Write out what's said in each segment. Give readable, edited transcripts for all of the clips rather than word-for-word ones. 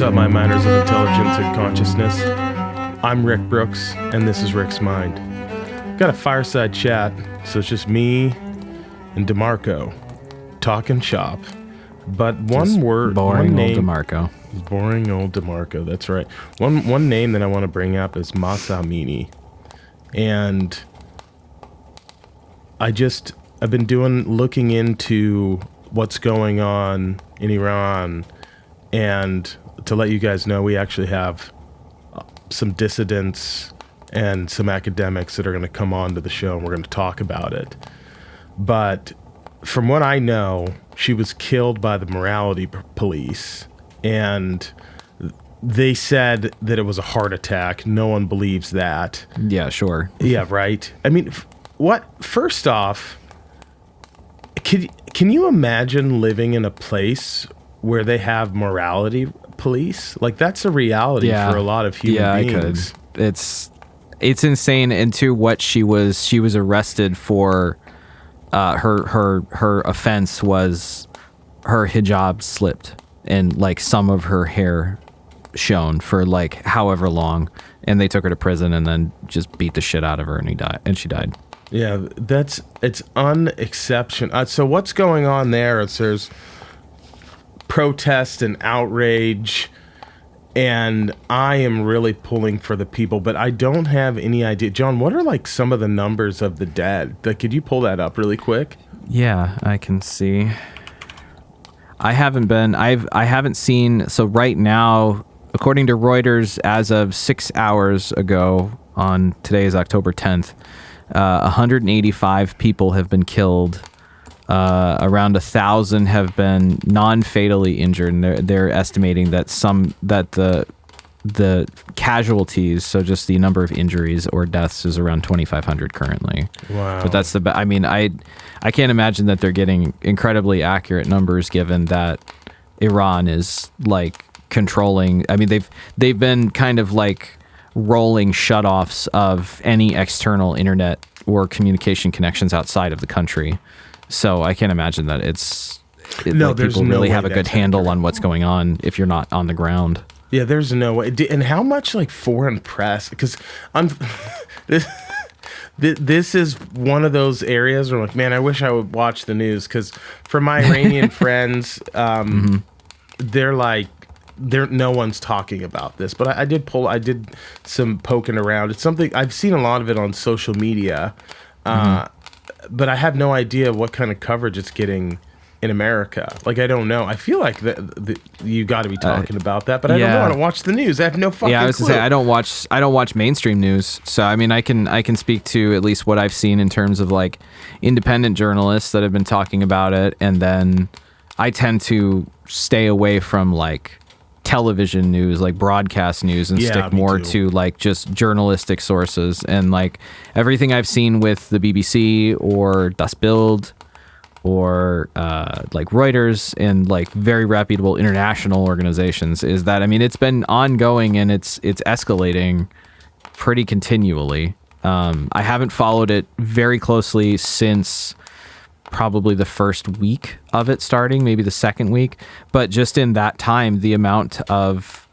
up, my miners of intelligence and consciousness? I'm Rick Brooks, and this is Rick's Mind. Got a fireside chat, so it's just me and DeMarco talking shop. But one word, boring one name, old DeMarco. Boring old DeMarco. That's right. One name that I want to bring up is Mahsa Amini, and I've been looking into what's going on in Iran, and to let you guys know, we actually have some dissidents and some academics that are going to come on to the show, and we're going to talk about it. But from what I know, she was killed by the morality police, and they said that it was a heart attack. No one believes that. Yeah, sure. Yeah, right. I mean, first off, can you imagine living in a place where they have morality police? Like, that's a reality for a lot of human beings. I could. It's insane. Into what she was arrested for. Her offense was her hijab slipped and like some of her hair shown for like however long, and they took her to prison and then just beat the shit out of her, and she died. Yeah, it's unexceptional. So what's going on there is there's protest and outrage, and I am really pulling for the people, but I don't have any idea. John, what are like some of the numbers of the dead? Like, could you pull that up really quick? Yeah, I can see. I haven't seen. So right now, according to Reuters, as of 6 hours ago, on today is October 10th, 185 people have been killed. Around 1,000 have been non-fatally injured, and they're estimating that the casualties, so just the number of injuries or deaths, is around 2,500 currently. Wow! But that's I mean, I can't imagine that they're getting incredibly accurate numbers, given that Iran is like controlling. I mean, they've been kind of like rolling shutoffs of any external internet or communication connections outside of the country. So I can't imagine that people really have a good handle on what's going on if you're not on the ground. Yeah, there's no way. And how much like foreign press? Because this is one of those areas where I'm like, man, I wish I would watch the news, because for my Iranian friends, they're like, no one's talking about this. But I did some poking around. It's something I've seen a lot of it on social media. But I have no idea what kind of coverage it's getting in America. Like, I don't know. I feel like you got to be talking about that, but I don't know. I don't watch the news. I have no fucking clue. I was to say I don't watch mainstream news. So I mean, I can speak to at least what I've seen in terms of like independent journalists that have been talking about it, and then I tend to stay away from like television news, like broadcast news, and stick more to like just journalistic sources. And like everything I've seen with the BBC or Das Bild or like Reuters and like very reputable international organizations is that, I mean, it's been ongoing and it's escalating pretty continually. I haven't followed it very closely since probably the first week of it starting, maybe the second week, but just in that time, the amount of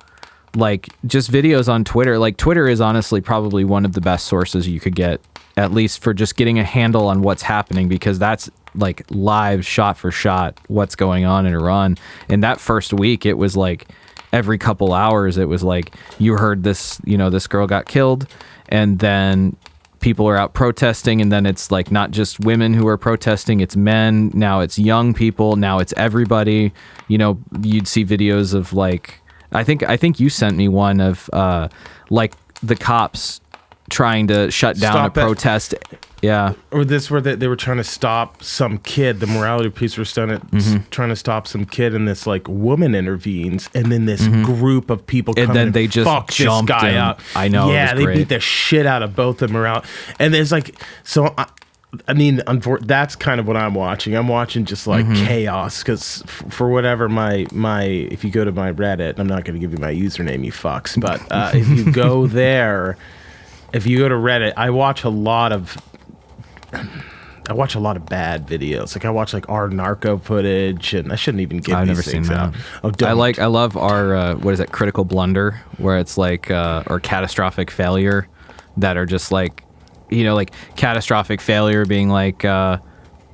like just videos on Twitter, like Twitter is honestly probably one of the best sources you could get, at least for just getting a handle on what's happening, because that's like live shot for shot what's going on in Iran. In that first week, it was like every couple hours, it was like you heard this, this girl got killed, and then people are out protesting, and then it's like not just women who are protesting, it's men, now it's young people, now it's everybody. You'd see videos of like, I think you sent me one of like the cops trying to shut down a protest. Yeah. Or this where they were trying to stop some kid. The morality police were trying to stop some kid, and this like woman intervenes, and then this group of people come and then they just fuck this guy up. I know. Yeah, they beat the shit out of both of them around. And there's like, so I mean, that's kind of what I'm watching. I'm watching just like chaos, because for whatever my if you go to my Reddit, I'm not going to give you my username, you fucks, but if you go there, if you go to Reddit, I watch a lot of I watch a lot of bad videos. Like I watch like our narco footage, and I shouldn't even get I've these never things seen out. that. Oh, don't. I love our what is it, critical blunder, where it's like or catastrophic failure, that are just like, you know, like catastrophic failure being like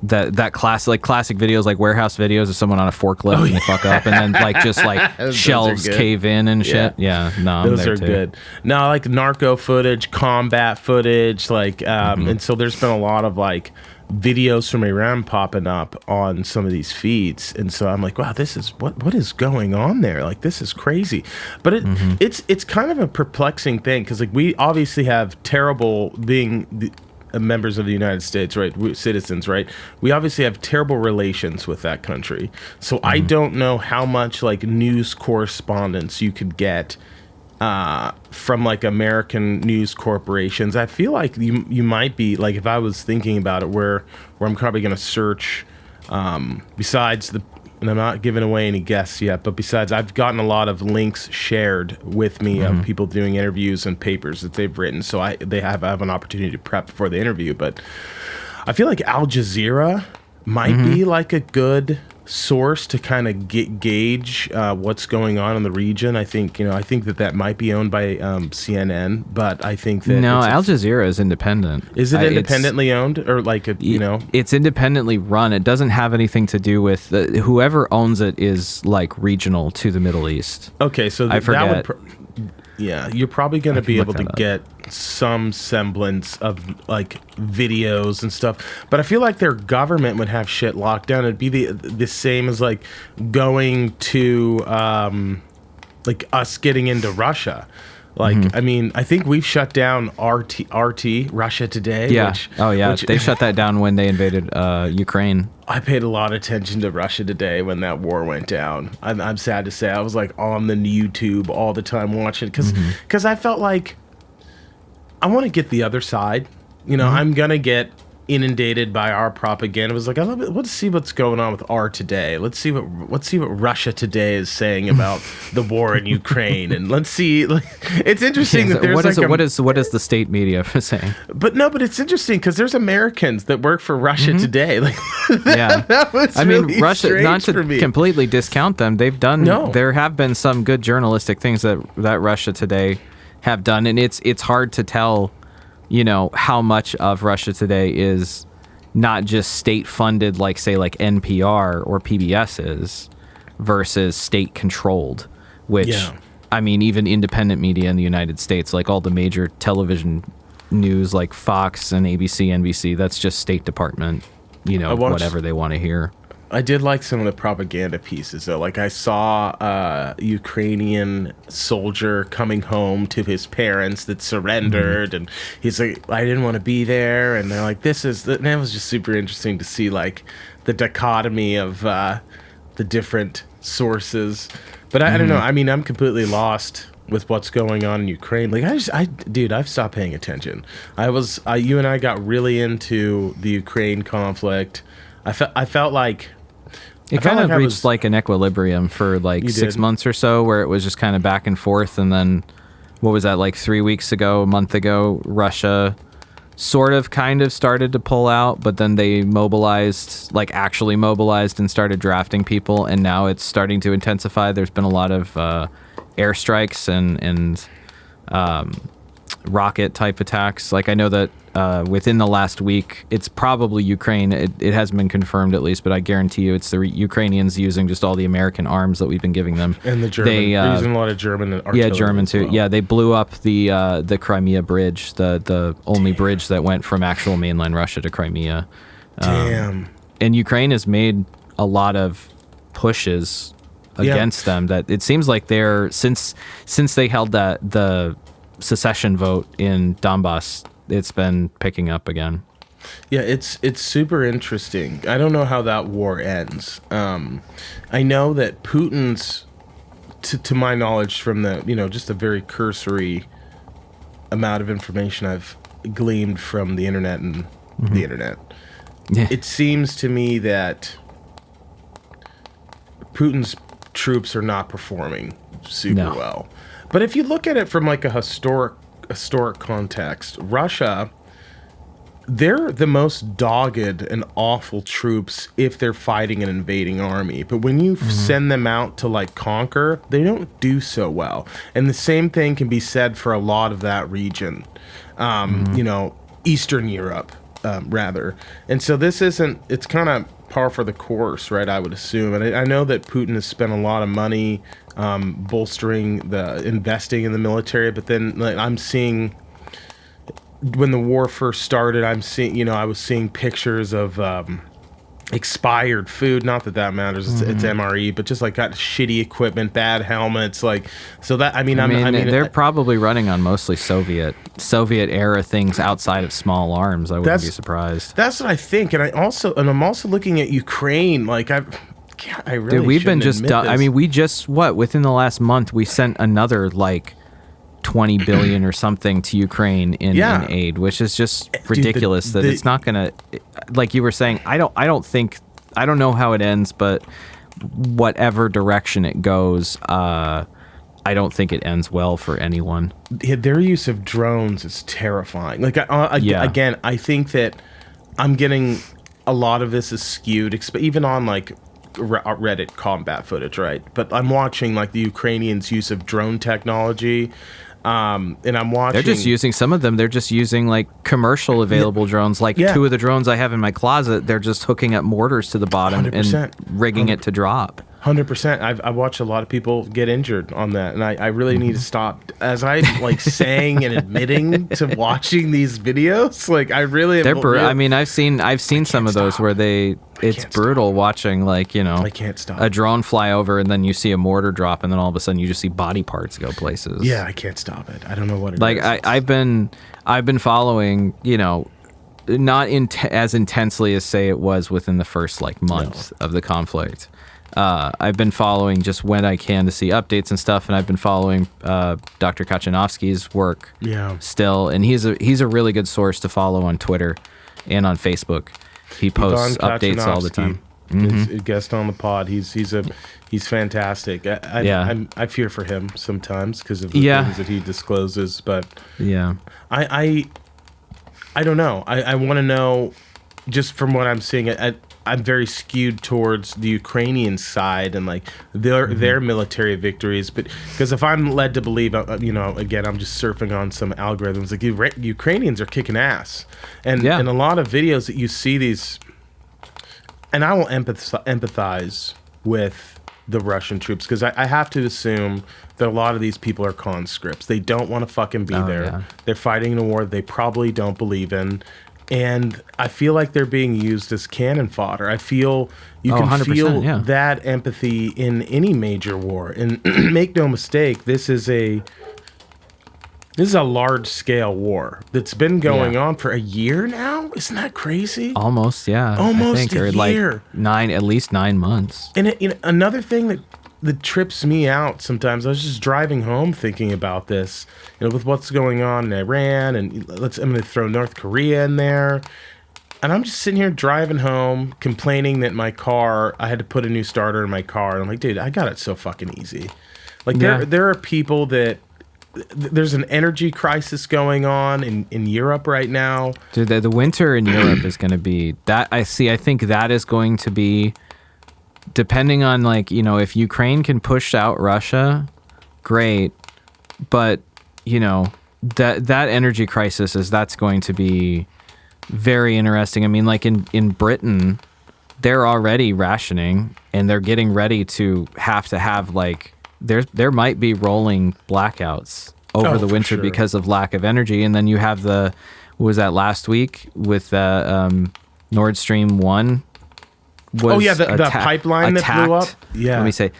that classic videos, like warehouse videos of someone on a forklift and they fuck up, and then like just like shelves cave in and shit. Yeah, no, those are good. No, I like narco footage, combat footage, like and so there's been a lot of like videos from Iran popping up on some of these feeds, and so I'm like, wow, this is what is going on there? Like, this is crazy. But it's kind of a perplexing thing, because like we obviously have terrible, being the members of the United States, right, citizens, right, we obviously have terrible relations with that country. So I don't know how much like news correspondence you could get from like American news corporations. I feel like you might be like, if I was thinking about it, where I'm probably going to search besides the, and I'm not giving away any guests yet, but besides, I've gotten a lot of links shared with me of people doing interviews and papers that they've written, so I have an opportunity to prep before the interview. But I feel like Al Jazeera might be like a good source to kind of gauge what's going on in the region. I think that might be owned by CNN, but I think that Al Jazeera is independent. Is it independently owned, or like it's independently run? It doesn't have anything to do with whoever owns it is like regional to the Middle East. Okay, so I forget. That would you're probably going to be able to get some semblance of like videos and stuff, but I feel like their government would have shit locked down. It'd be the same as like going to like us getting into Russia. Like, I mean, I think we've shut down RT, Russia Today. Yeah. They shut that down when they invaded Ukraine. I paid a lot of attention to Russia Today when that war went down. I'm sad to say I was like on the YouTube all the time watching, because I felt like I want to get the other side. You know, I'm gonna get inundated by our propaganda. It was like, let's see what's going on with our today. Let's see what Russia Today is saying about the war in Ukraine, and let's see. Like, it's interesting that there's what is the state media saying? But it's interesting because there's Americans that work for Russia Today. Like, that was really Russia. Not to completely discount them, they've done. No. There have been some good journalistic things that Russia Today have done, and it's hard to tell, you know, how much of Russia Today is not just state-funded, like, say, like NPR or PBS is, versus state-controlled, which, I mean, even independent media in the United States, like all the major television news, like Fox and ABC, NBC, that's just State Department, you know, whatever they want to hear. I did like some of the propaganda pieces, though. Like, I saw a Ukrainian soldier coming home to his parents that surrendered, and he's like, I didn't want to be there. And they're like, and it was just super interesting to see, like, the dichotomy of the different sources. But I don't know. I mean, I'm completely lost with what's going on in Ukraine. Like, I've stopped paying attention. You and I got really into the Ukraine conflict. I felt like it kind of reached like an equilibrium for like 6 months or so, where it was just kind of back and forth. And then, what was that, like 3 weeks ago, a month ago, Russia sort of kind of started to pull out, but then they actually mobilized and started drafting people. And now it's starting to intensify. There's been a lot of airstrikes and rocket type attacks. Like, I know that within the last week, it's probably Ukraine. It hasn't been confirmed, at least, but I guarantee you it's the Ukrainians using just all the American arms that we've been giving them. And the German. They're using a lot of German artillery. Yeah, German too. Well. Yeah, they blew up the Crimea bridge, the only bridge that went from actual mainland Russia to Crimea. Damn. And Ukraine has made a lot of pushes against them. That it seems like they're since they held the secession vote in Donbass, it's been picking up again. Yeah, it's super interesting. I don't know how that war ends. I know that Putin's, to my knowledge, from the just a very cursory amount of information I've gleaned from the internet and the internet. Yeah. It seems to me that Putin's troops are not performing super well. But if you look at it from like a historic context, Russia they're the most dogged and awful troops if they're fighting an invading army. But when you send them out to like conquer, they don't do so well. And the same thing can be said for a lot of that region, you know, Eastern Europe, rather. And so this isn't, it's kind of par for the course, right? I would assume. And I know that Putin has spent a lot of money bolstering investing in the military, but then like, I'm seeing, when the war first started, I was seeing pictures of expired food. Not that that matters. It's MRE, but just like got shitty equipment, bad helmets, like so that I mean they're probably running on mostly Soviet era things outside of small arms. I wouldn't be surprised. That's what I think, and I'm also looking at Ukraine. Like I really dude, we've been just done. I mean, we just within the last month we sent another like 20 billion or something to Ukraine in aid, which is just ridiculous. Dude, it's not gonna, like you were saying, I don't know how it ends, but whatever direction it goes, I don't think it ends well for anyone. Their use of drones is terrifying. Like again, I think that I'm getting a lot of this is skewed, even on like Reddit combat footage, right? But I'm watching like the Ukrainians' use of drone technology. And I'm watching. They're just using some of them. They're just using like commercial available drones. Like two of the drones I have in my closet, they're just hooking up mortars to the bottom 100%. And rigging it to drop. 100%. I've watched a lot of people get injured on that, and I really need to stop. As I like saying and admitting to watching these videos, like I really. I mean, I've seen some of those where it's brutal watching, like, you know, I can't stop. A drone fly over and then you see a mortar drop and then all of a sudden you just see body parts go places. Yeah, I can't stop it. I don't know what it is. Like I've been following, you know, not as intensely as say it was within the first like month of the conflict. I've been following just when I can to see updates and stuff, and I've been following Dr. Kachanovsky's work still, and he's a really good source to follow on Twitter and on Facebook. He posts updates all the time. He's a guest on the pod. He's fantastic. I fear for him sometimes because of the things that he discloses, but I don't know. I want to know, just from what I'm seeing. I'm very skewed towards the Ukrainian side and like their military victories, but because if I'm led to believe, you know, again, I'm just surfing on some algorithms. Like Ukrainians are kicking ass, and in a lot of videos that you see these, and I will empathize with the Russian troops because I have to assume that a lot of these people are conscripts. They don't want to fucking be there. Yeah. They're fighting in a war they probably don't believe in. And I feel like they're being used as cannon fodder. I feel you can feel that empathy in any major war. And make no mistake, this is a large scale war that's been going on for a year now. Isn't that crazy? Almost, yeah. Almost a year. Like at least 9 months. And another thing that trips me out sometimes, I was just driving home thinking about this, you know, with what's going on in Iran, and I'm going to throw North Korea in there. And I'm just sitting here driving home, complaining that I had to put a new starter in my car. And I'm like, dude, I got it so fucking easy. Like there are people that, there's an energy crisis going on in Europe right now. Dude, the winter in Europe is going to be that. I think that is going to be, depending on, like, you know, if Ukraine can push out Russia, great. But, you know, that energy crisis that's going to be very interesting. I mean, like in Britain, they're already rationing and they're getting ready to have like, there might be rolling blackouts over the winter because of lack of energy. And then you have what was that last week with Nord Stream 1? The pipeline that blew up. Let me say,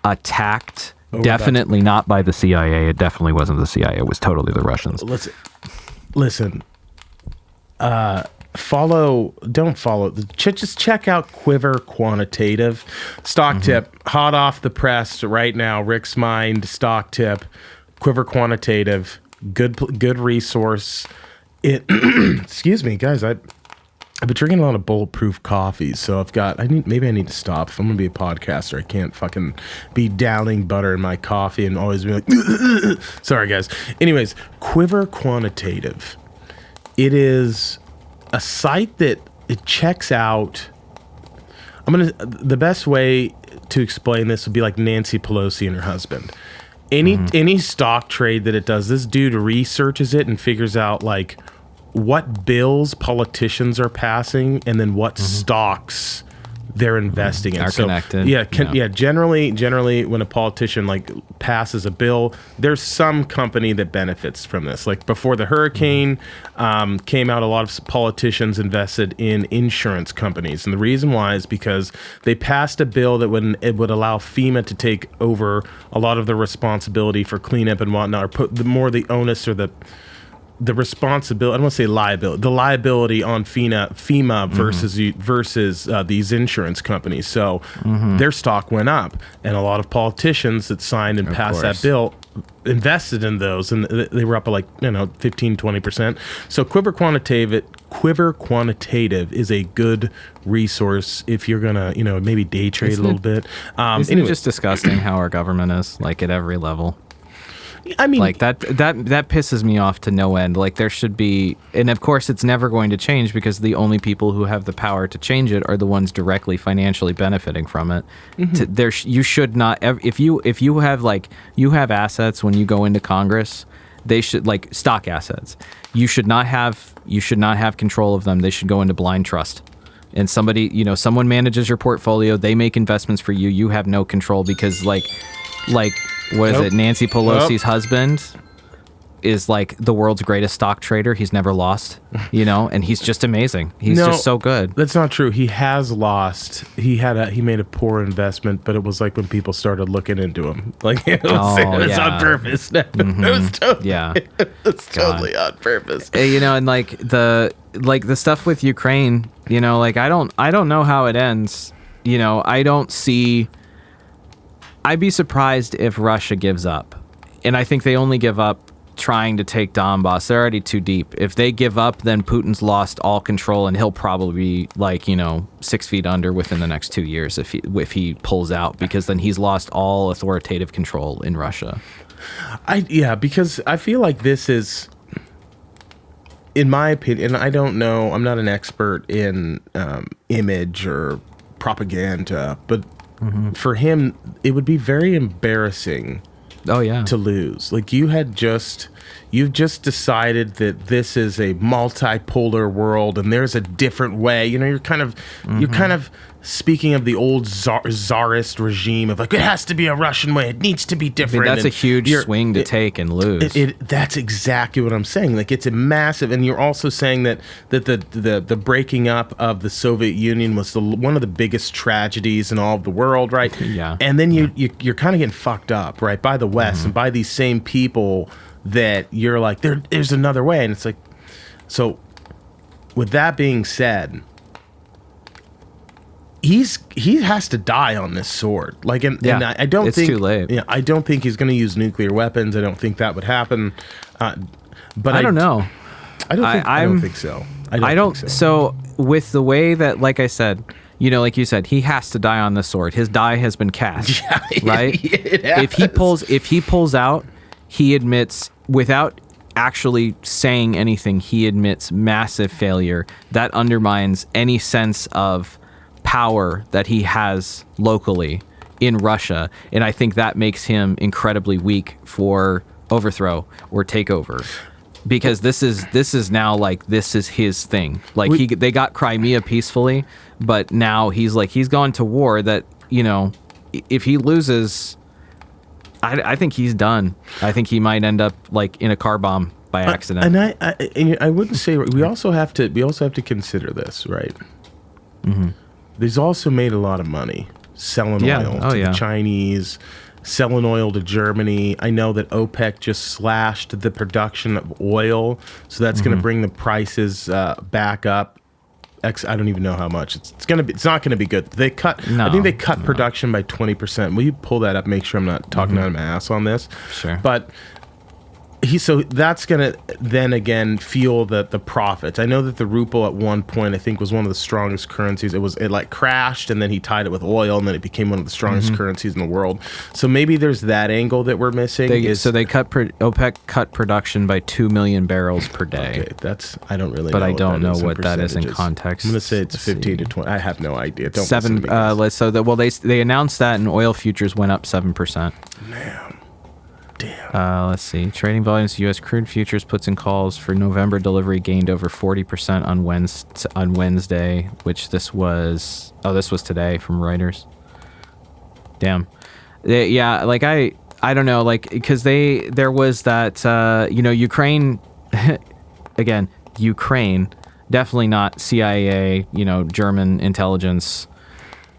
attacked. Definitely not by the CIA. It definitely wasn't the CIA. It was totally the Russians. Listen. Don't follow. Just check out Quiver Quantitative. Stock tip, hot off the press right now. Rick's Mind stock tip. Quiver Quantitative, good resource. Excuse me, guys. I've been drinking a lot of bulletproof coffees, so maybe I need to stop. If I'm gonna be a podcaster, I can't fucking be downing butter in my coffee and always be like, sorry guys. Anyways, Quiver Quantitative. It is a site that it checks out. The best way to explain this would be like Nancy Pelosi and her husband. Any stock trade that it does, this dude researches it and figures out like what bills politicians are passing and then what stocks they're investing in. Are connected. Generally when a politician like passes a bill, there's some company that benefits from this. Like before the hurricane came out, a lot of politicians invested in insurance companies. And the reason why is because they passed a bill that would allow FEMA to take over a lot of the responsibility for cleanup and whatnot, or put the onus or the responsibility, I don't want to say liability, the liability on FEMA versus these insurance companies. So their stock went up, and a lot of politicians that signed and passed that bill invested in those, and they were up by 15, 20%. So Quiver Quantitative is a good resource if you're gonna, maybe day trade a little bit. Isn't it just disgusting how our government is, like, at every level? I mean, like that pisses me off to no end. Like, there should be, and of course it's never going to change because the only people who have the power to change it are the ones directly financially benefiting from it. You should not, if you have assets when you go into Congress, they should, like stock assets, you should not have control of them. They should go into blind trust. And someone manages your portfolio, they make investments for you. You have no control because what is it? Nancy Pelosi's husband is like the world's greatest stock trader. He's never lost, and he's just amazing. He's just so good. That's not true. He has lost. He made a poor investment, but it was like when people started looking into him. Like it was on purpose. It was totally on purpose. And like the stuff with Ukraine, like I don't know how it ends. I don't see. I'd be surprised if Russia gives up. And I think they only give up trying to take Donbass. They're already too deep. If they give up, then Putin's lost all control, and he'll probably be 6 feet under within the next 2 years if he pulls out, because then he's lost all authoritative control in Russia. Because I feel like this is, in my opinion, I don't know, I'm not an expert in image or propaganda, but for him, it would be very embarrassing to lose. Like you've just decided that this is a multipolar world and there's a different way. You're kind of speaking of the old czarist regime of like, it has to be a Russian way. It needs to be different. That's a huge swing to take and lose. That's exactly what I'm saying. Like it's a massive, and you're also saying that the breaking up of the Soviet Union was one of the biggest tragedies in all of the world, right? Yeah. And then you're kind of getting fucked up, right, by the West and by these same people that you're like, there's another way, and it's like, so. With that being said, he has to die on this sword. Like, and I don't think it's too late. Yeah, I don't think he's going to use nuclear weapons. I don't think that would happen. But I don't know. I don't think so. I don't think so. So with the way that, like I said, like you said, he has to die on this sword. His die has been cast, right? If he pulls out, he admits without actually saying anything, he admits massive failure. That undermines any sense of power that he has locally in Russia, and I think that makes him incredibly weak for overthrow or takeover, because this is now like, this is his thing. Like they got Crimea peacefully, but now he's gone to war that, if he loses, I think he's done. I think he might end up like in a car bomb by accident. And I wouldn't say, we also have to consider this, right? He's also made a lot of money selling oil to the Chinese, selling oil to Germany. I know that OPEC just slashed the production of oil, so that's going to bring the prices back up. I don't even know how much it's not going to be good. They cut. I think they cut production by 20%. Will you pull that up? Make sure I'm not talking out of my ass on this. Sure. But So that's gonna then again fuel the profits. I know that the ruble at one point I think was one of the strongest currencies. It like crashed, and then he tied it with oil, and then it became one of the strongest currencies in the world. So maybe there's that angle that we're missing. OPEC cut production by 2 million barrels per day. Okay, I don't really but know. I don't know what what that is in context. I'm gonna say it's 15 to 20. I have no idea. Don't Seven. They announced that, and oil futures went up 7%. Man. Damn. Let's see. Trading volumes, U.S. crude futures, puts and calls for November delivery gained over 40% on Wednesday, which this was today from Reuters. Damn. Yeah, like I don't know, like, because there was that, Ukraine, again, Ukraine, definitely not CIA, German intelligence.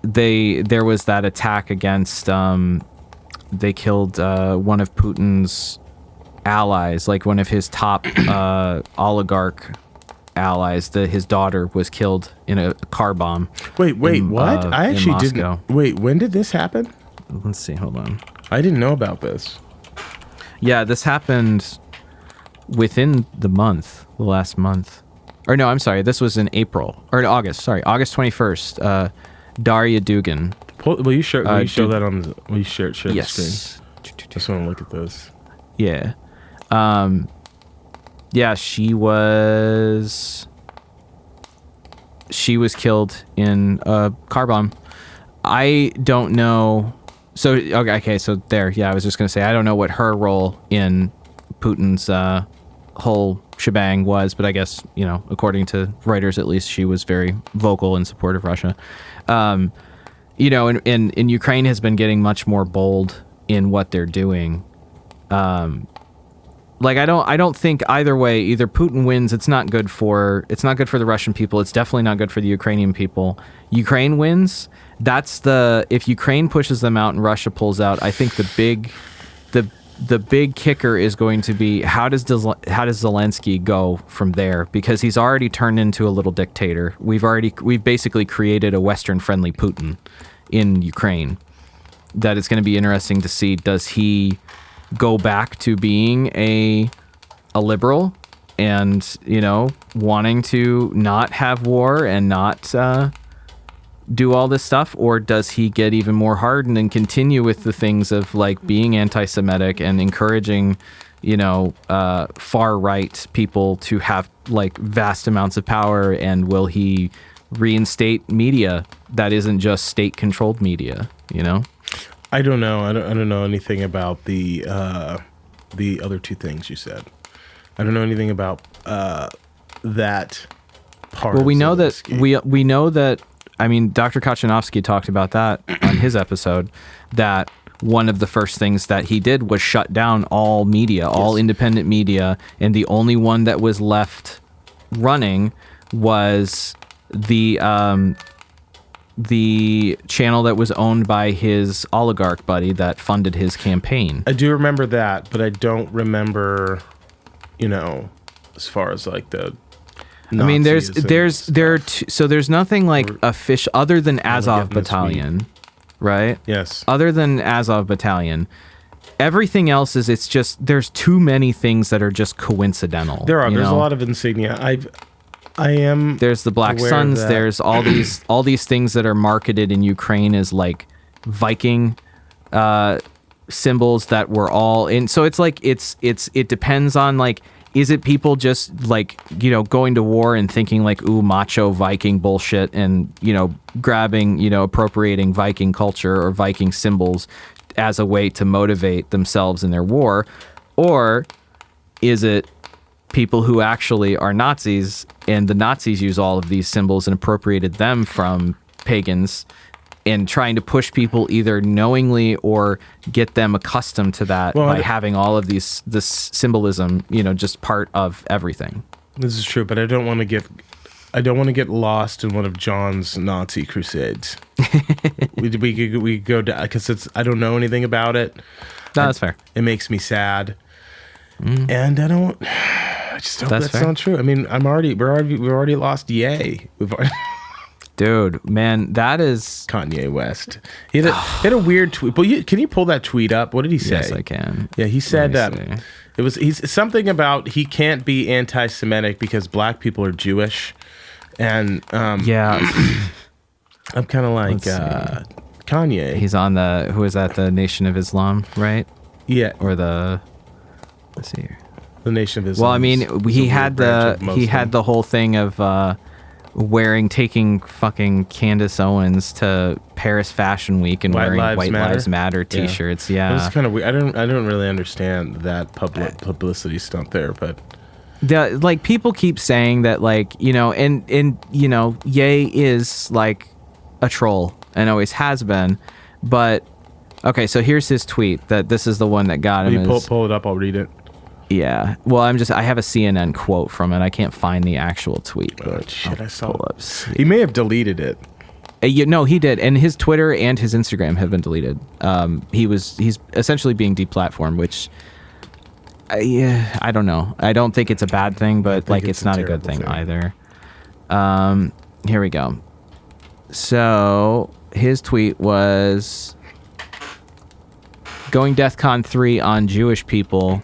There was that attack against, they killed one of Putin's allies, like one of his top oligarch allies. His daughter was killed in a car bomb. Wait, what? I actually didn't. Wait, when did this happen? Let's see, hold on. I didn't know about this. Yeah, this happened within the last month. Or no, I'm sorry, this was in August 21st. Darya Dugin. Will you show that on? Will you share the yes. screen? Just want to look at this. Yeah. Yeah, she was killed in a car bomb. I don't know. So okay. So there. Yeah, I was just gonna say I don't know what her role in Putin's whole shebang was, but I guess according to Reuters, at least she was very vocal in support of Russia. And Ukraine has been getting much more bold in what they're doing. Like I don't think either way, either Putin wins, it's not good for the Russian people. It's definitely not good for the Ukrainian people. Ukraine wins. If Ukraine pushes them out and Russia pulls out, I think the big kicker is going to be how does Zelensky go from there, because he's already turned into a little dictator. We've basically created a Western friendly Putin in Ukraine. That it's going to be interesting to see, does he go back to being a liberal and wanting to not have war and not do all this stuff, or does he get even more hardened and continue with the things of like being anti-Semitic and encouraging far right people to have like vast amounts of power, and will he reinstate media that isn't just state controlled media? I don't know. I don't know anything about the other two things you said. I don't know anything about that part. Well, we know that. I mean, Dr. Kachanovsky talked about that on his episode, that one of the first things that he did was shut down all media, all independent media, and the only one that was left running was the channel that was owned by his oligarch buddy that funded his campaign. I do remember that, but I don't remember, as far as like the Nazis. I mean, there's nothing like official other than Azov Battalion, right? Yes. Other than Azov Battalion, everything else is there's too many things that are just coincidental. There's a lot of insignia. There's the Black Suns. There's all these things that are marketed in Ukraine as like Viking symbols that were all in. So it's like it depends on like, is it people just like going to war and thinking like, ooh, macho Viking bullshit, and grabbing appropriating Viking culture or Viking symbols as a way to motivate themselves in their war, or is it people who actually are Nazis, and the Nazis use all of these symbols and appropriated them from pagans, and trying to push people either knowingly or get them accustomed to that by having all of this symbolism, just part of everything. This is true, but I don't want to get lost in one of John's Nazi crusades. we go down because I don't know anything about it. No, that's fair. It makes me sad, and I just hope that's not true. I mean, we've already lost Ye. Dude, man, that is Kanye West. He had a weird tweet. But can you pull that tweet up? What did he say? Yes, I can. Yeah, he said he's something about he can't be anti-Semitic because black people are Jewish, and yeah, I'm kind of like Kanye. He's on who is that? The Nation of Islam, right? Yeah, or let's see here. The Nation of Islam. Well, I mean, he had the whole thing of taking fucking Candace Owens to Paris Fashion Week and wearing White Lives Matter t-shirts. Yeah. It's kind of weird. I don't really understand that publicity stunt there, but like people keep saying that, like, you know, and you know, Ye is like a troll and always has been, but okay, so here's his tweet. This is the one that got him. Pull it up, I'll read it. Yeah. Well, I have a CNN quote from it. I can't find the actual tweet. But I saw it. He may have deleted it. No, he did. And his Twitter and his Instagram have been deleted. He's essentially being deplatformed, which I don't know. I don't think it's a bad thing, but like it's not a good thing either. Here we go. So his tweet was going DEFCON 3 on Jewish people.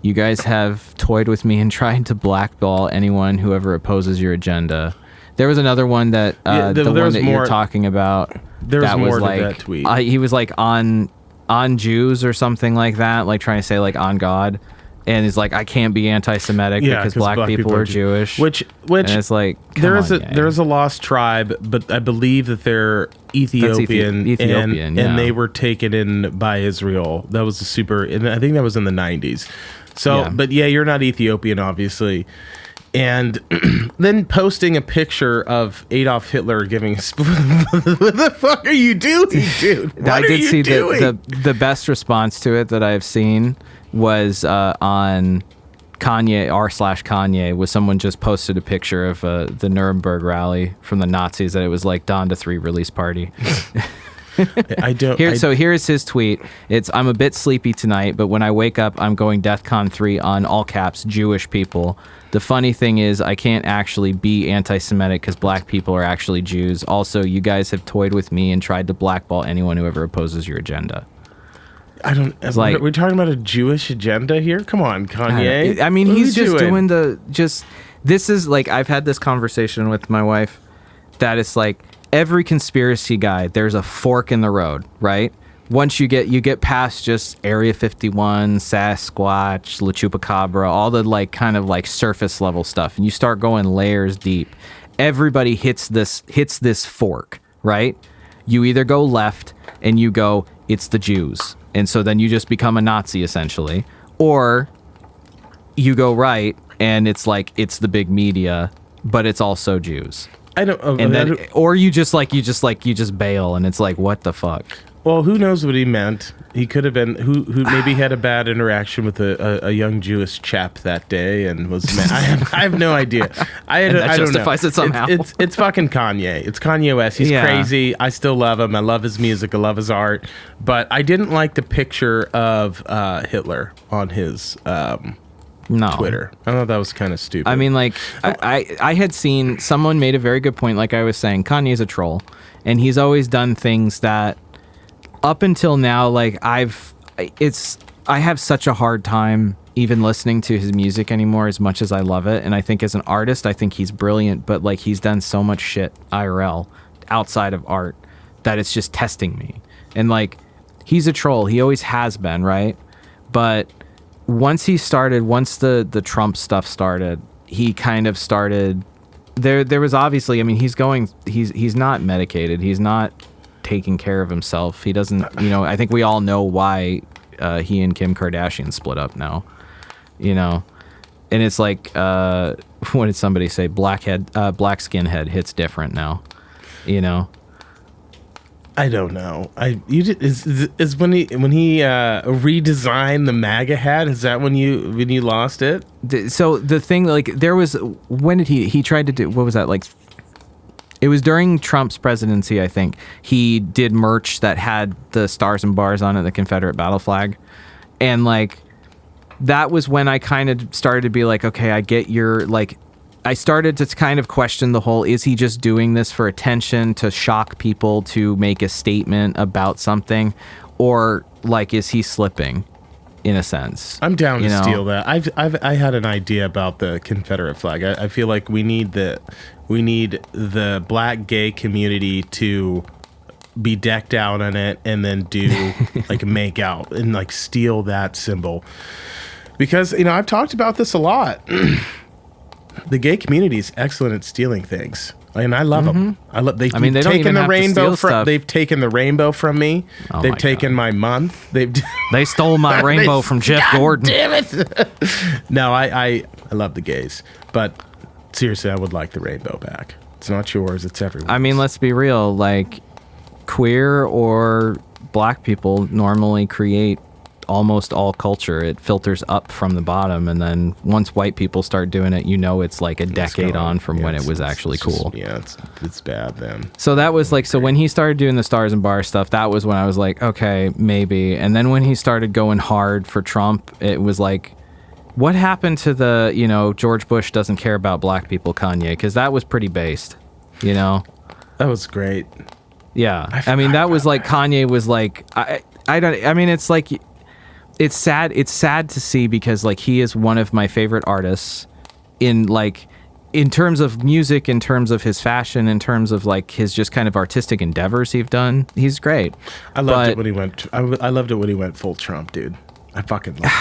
You guys have toyed with me and tried to blackball anyone who ever opposes your agenda. There was another one that you're talking about. There was more like, to that tweet. He was like on Jews or something like that, like trying to say like on God, and he's like, I can't be anti-Semitic because black people are Jewish. Which and it's like there is a lost tribe, but I believe that they're Ethiopian, and they were taken in by Israel. That was and I think that was in the 90s. So, but yeah, you're not Ethiopian, obviously. And then posting a picture of Adolf Hitler giving a spoon. What the fuck are you doing, dude? I did see the best response to it that I've seen was on Kanye r/Kanye, was someone just posted a picture of the Nuremberg rally from the Nazis that it was like Dawn to 3 release party. So here's his tweet. I'm a bit sleepy tonight, but when I wake up, I'm going DEFCON 3 on all caps Jewish people. The funny thing is, I can't actually be anti-Semitic because black people are actually Jews. Also, you guys have toyed with me and tried to blackball anyone who ever opposes your agenda. We're talking about a Jewish agenda here? Come on, Kanye. I mean, he's just doing this is like, I've had this conversation with my wife that it's like, every conspiracy guy, there's a fork in the road, right? Once you get past just Area 51, Sasquatch, La Chupacabra, all the like kind of like surface level stuff, and you start going layers deep, everybody hits this fork, right? You either go left and you go, it's the Jews, and so then you just become a Nazi essentially, or you go right and it's like it's the big media, but it's also Jews. Or you just bail, and it's like, what the fuck? Well, who knows what he meant? He could have been who maybe had a bad interaction with a young Jewish chap that day and was mad. I have no idea. I don't know. Justifies it somehow. It's fucking Kanye. It's Kanye West. He's crazy. I still love him. I love his music. I love his art. But I didn't like the picture of Hitler on his Twitter. I thought that was kind of stupid. I mean, like, I had seen someone made a very good point. Like I was saying, Kanye's a troll, and he's always done things that, up until now, like I have such a hard time even listening to his music anymore, as much as I love it. And I think as an artist, I think he's brilliant. But like, he's done so much shit IRL outside of art that it's just testing me. And like, he's a troll. He always has been, right? But once the Trump stuff started, he kind of started. There was obviously, I mean, he's not medicated. He's not taking care of himself. He doesn't, I think we all know why he and Kim Kardashian split up now, and it's like, what did somebody say? Black skinhead hits different now, I don't know. Is when he redesigned the MAGA hat? Is that when you lost it? So the thing, like, there was, when did he tried to do, what was that, like? It was during Trump's presidency, I think. He did merch that had the stars and bars on it, the Confederate battle flag. And like, that was when I kind of started to be like, okay, I get your, like, I started to kind of question the whole, is he just doing this for attention, to shock people, to make a statement about something? Or, like, is he slipping, in a sense? I'm down to steal that. I had an idea about the Confederate flag. I feel like we need the black gay community to be decked out in it and then do, like, make out and, like, steal that symbol. Because, I've talked about this a lot. The gay community is excellent at stealing things, and I love them. They've taken the rainbow from. They've taken the rainbow from me. They've taken my month. They stole my rainbow from Jeff Gordon. Damn it! No, I love the gays, but seriously, I would like the rainbow back. It's not yours. It's everyone's. I mean, let's be real. Like, queer or black people normally create almost all culture. It filters up from the bottom, and then once white people start doing it, it's like a decade on from when it was actually cool. It's bad then. So that was like, so when he started doing the Stars and Bars stuff, that was when I was like, okay, maybe. And then when he started going hard for Trump, it was like, what happened to the, George Bush doesn't care about black people Kanye? Because that was pretty based, That was great. Yeah. I mean, that was like, Kanye was like, it's like, it's sad to see, because, like, he is one of my favorite artists in terms of music, in terms of his fashion, in terms of, like, his just kind of artistic endeavors he's done. He's great. I loved it when he went. I loved it when he went full Trump, dude. I fucking loved it.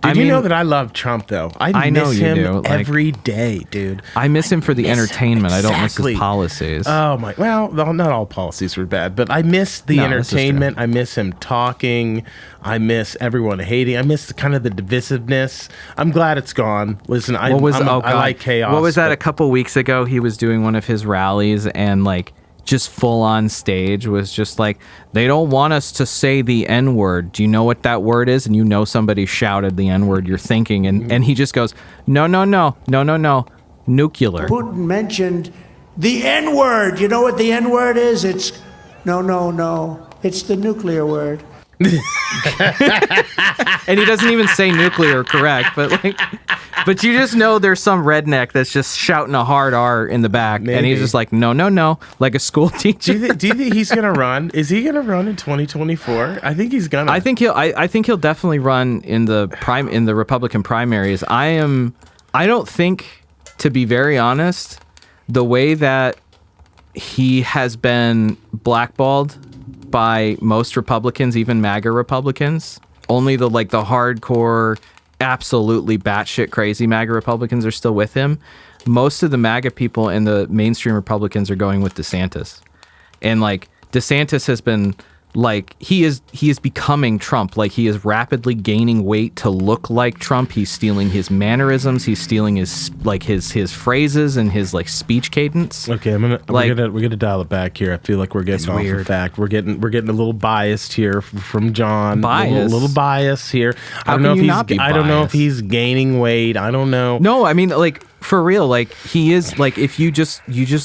Did you know that I love Trump, though? I miss him every day, dude. I miss him for the entertainment. I don't miss his policies. Oh, my. Well, not all policies were bad, but I miss the entertainment. I miss him talking. I miss everyone hating. I miss kind of the divisiveness. I'm glad it's gone. Listen, I like chaos. What was that a couple weeks ago? He was doing one of his rallies, and, like, just full on stage was just like, they don't want us to say the N-word. Do you know what that word is? And somebody shouted the N-word you're thinking. And he just goes, no, nuclear. Putin mentioned the N-word. You know what the N-word is? It's no. It's the nuclear word. And he doesn't even say nuclear correct, but you just know there's some redneck that's just shouting a hard R in the back. Maybe. And he's just like, no, like a school teacher. Do you think he's gonna run? Is he gonna run in 2024? I think he's gonna. I think he'll definitely run in the Republican primaries. I don't think, to be very honest, the way that he has been blackballed by most Republicans, even MAGA Republicans, only the hardcore, absolutely batshit crazy MAGA Republicans are still with him. Most of the MAGA people and the mainstream Republicans are going with DeSantis. And, like, DeSantis has been, like, he is becoming Trump. Like, he is rapidly gaining weight to look like Trump. He's stealing his mannerisms. He's stealing his phrases and his, like, speech cadence. Okay, we're gonna dial it back here. I feel like we're getting off the fact. We're getting a little biased here from Jon. Bias, a little bias here. I don't know if he's gaining weight. I don't know. No, I mean, like, for real, like, he is, like, if you just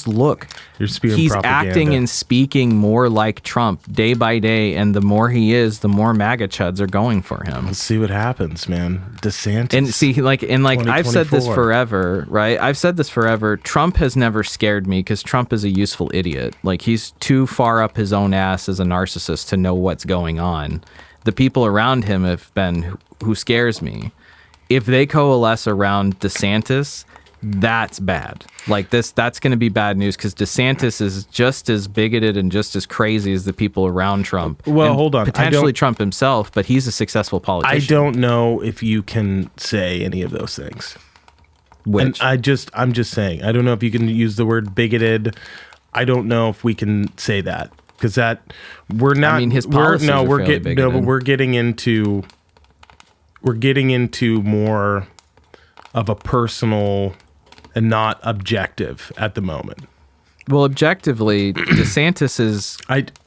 look, he's acting and speaking more like Trump day by day, and the more he is, the more MAGA chuds are going for him. Let's see what happens, man. DeSantis. And see, I've said this forever, right? I've said this forever. Trump has never scared me because Trump is a useful idiot. Like, he's too far up his own ass as a narcissist to know what's going on. The people around him have been who scares me. If they coalesce around DeSantis, that's bad. Like, that's going to be bad news, because DeSantis is just as bigoted and just as crazy as the people around Trump. Well, hold on. Potentially Trump himself, but he's a successful politician. I don't know if you can say any of those things. Which? And I'm just saying, I don't know if you can use the word bigoted. I don't know if we can say that, because we're not. I mean, his policies are fairly bigoted. No, but we're getting into more of a personal and not objective at the moment. Well, objectively, DeSantis is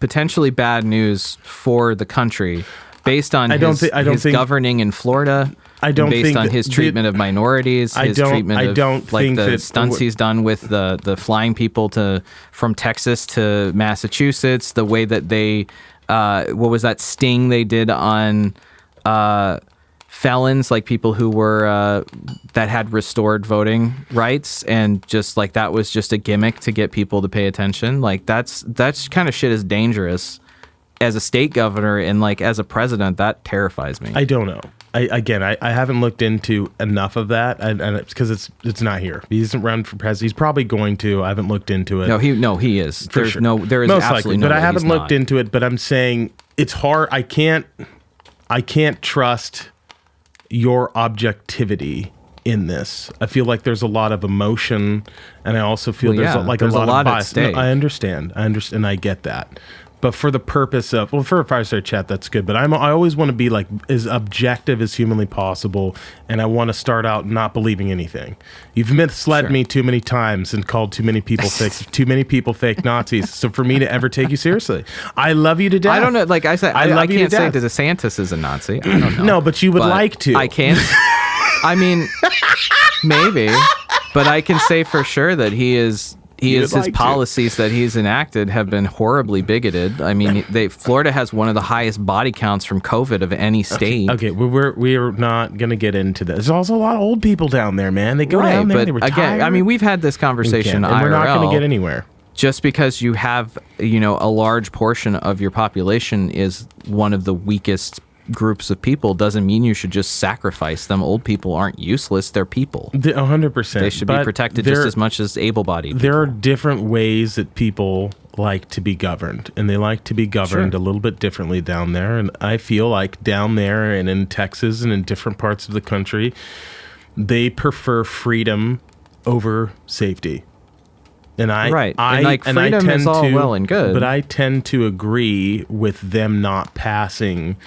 potentially bad news for the country based on his governing in Florida. Based on his treatment of minorities, his treatment of the stunts he's done with the flying people from Texas to Massachusetts, the way that they what was that sting they did on felons, like people who were that had restored voting rights, and just like that was just a gimmick to get people to pay attention. Like that's kind of shit is dangerous as a state governor, and like as a president, that terrifies me. I don't know. I haven't looked into enough of that, and it's because it's not here. He isn't running for president. He's probably going to. I haven't looked into it. He is. For There's sure. there is Most absolutely likely, no but way I haven't he's looked not. into it. But I'm saying it's hard. I can't trust your objectivity in this. I feel like there's a lot of emotion, and I also feel there's a lot at of bias. stake. No, I understand, and I get that. But for the purpose of, for a Fireside Chat, that's good. But I always want to be like as objective as humanly possible, and I want to start out not believing anything. You've misled me too many times and called too many people fake Nazis. So for me to ever take you seriously, I love you to death. I don't know. Like I said, I love you to can't say death. that DeSantis is a Nazi. I don't know. No, but you would like to. I can't. I mean, maybe, but I can say for sure that his policies that he's enacted have been horribly bigoted. I mean, Florida has one of the highest body counts from COVID of any state. Okay, we're not gonna get into this. There's also a lot of old people down there, man. They go down there, but they retire. again, I mean, we've had this conversation. and we're not IRL. gonna get anywhere. Just because you have, a large portion of your population is one of the weakest groups of people doesn't mean you should just sacrifice them. Old people aren't useless. They're people. 100%. They should be protected just as much as able-bodied people. There are different ways that people like to be governed, and they like to be governed a little bit differently down there. And I feel like down there and in Texas and in different parts of the country, they prefer freedom over safety. And freedom is all well and good, but I tend to agree with them not passing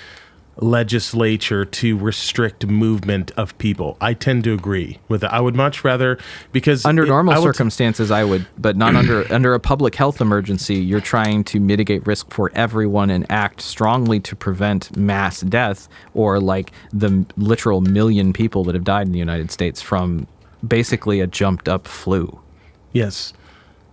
legislature to restrict movement of people. I tend to agree with that. I would much rather, because under normal circumstances I would, but not under a public health emergency. You're trying to mitigate risk for everyone and act strongly to prevent mass death, or like the literal million people that have died in the United States from basically a jumped up flu. Yes.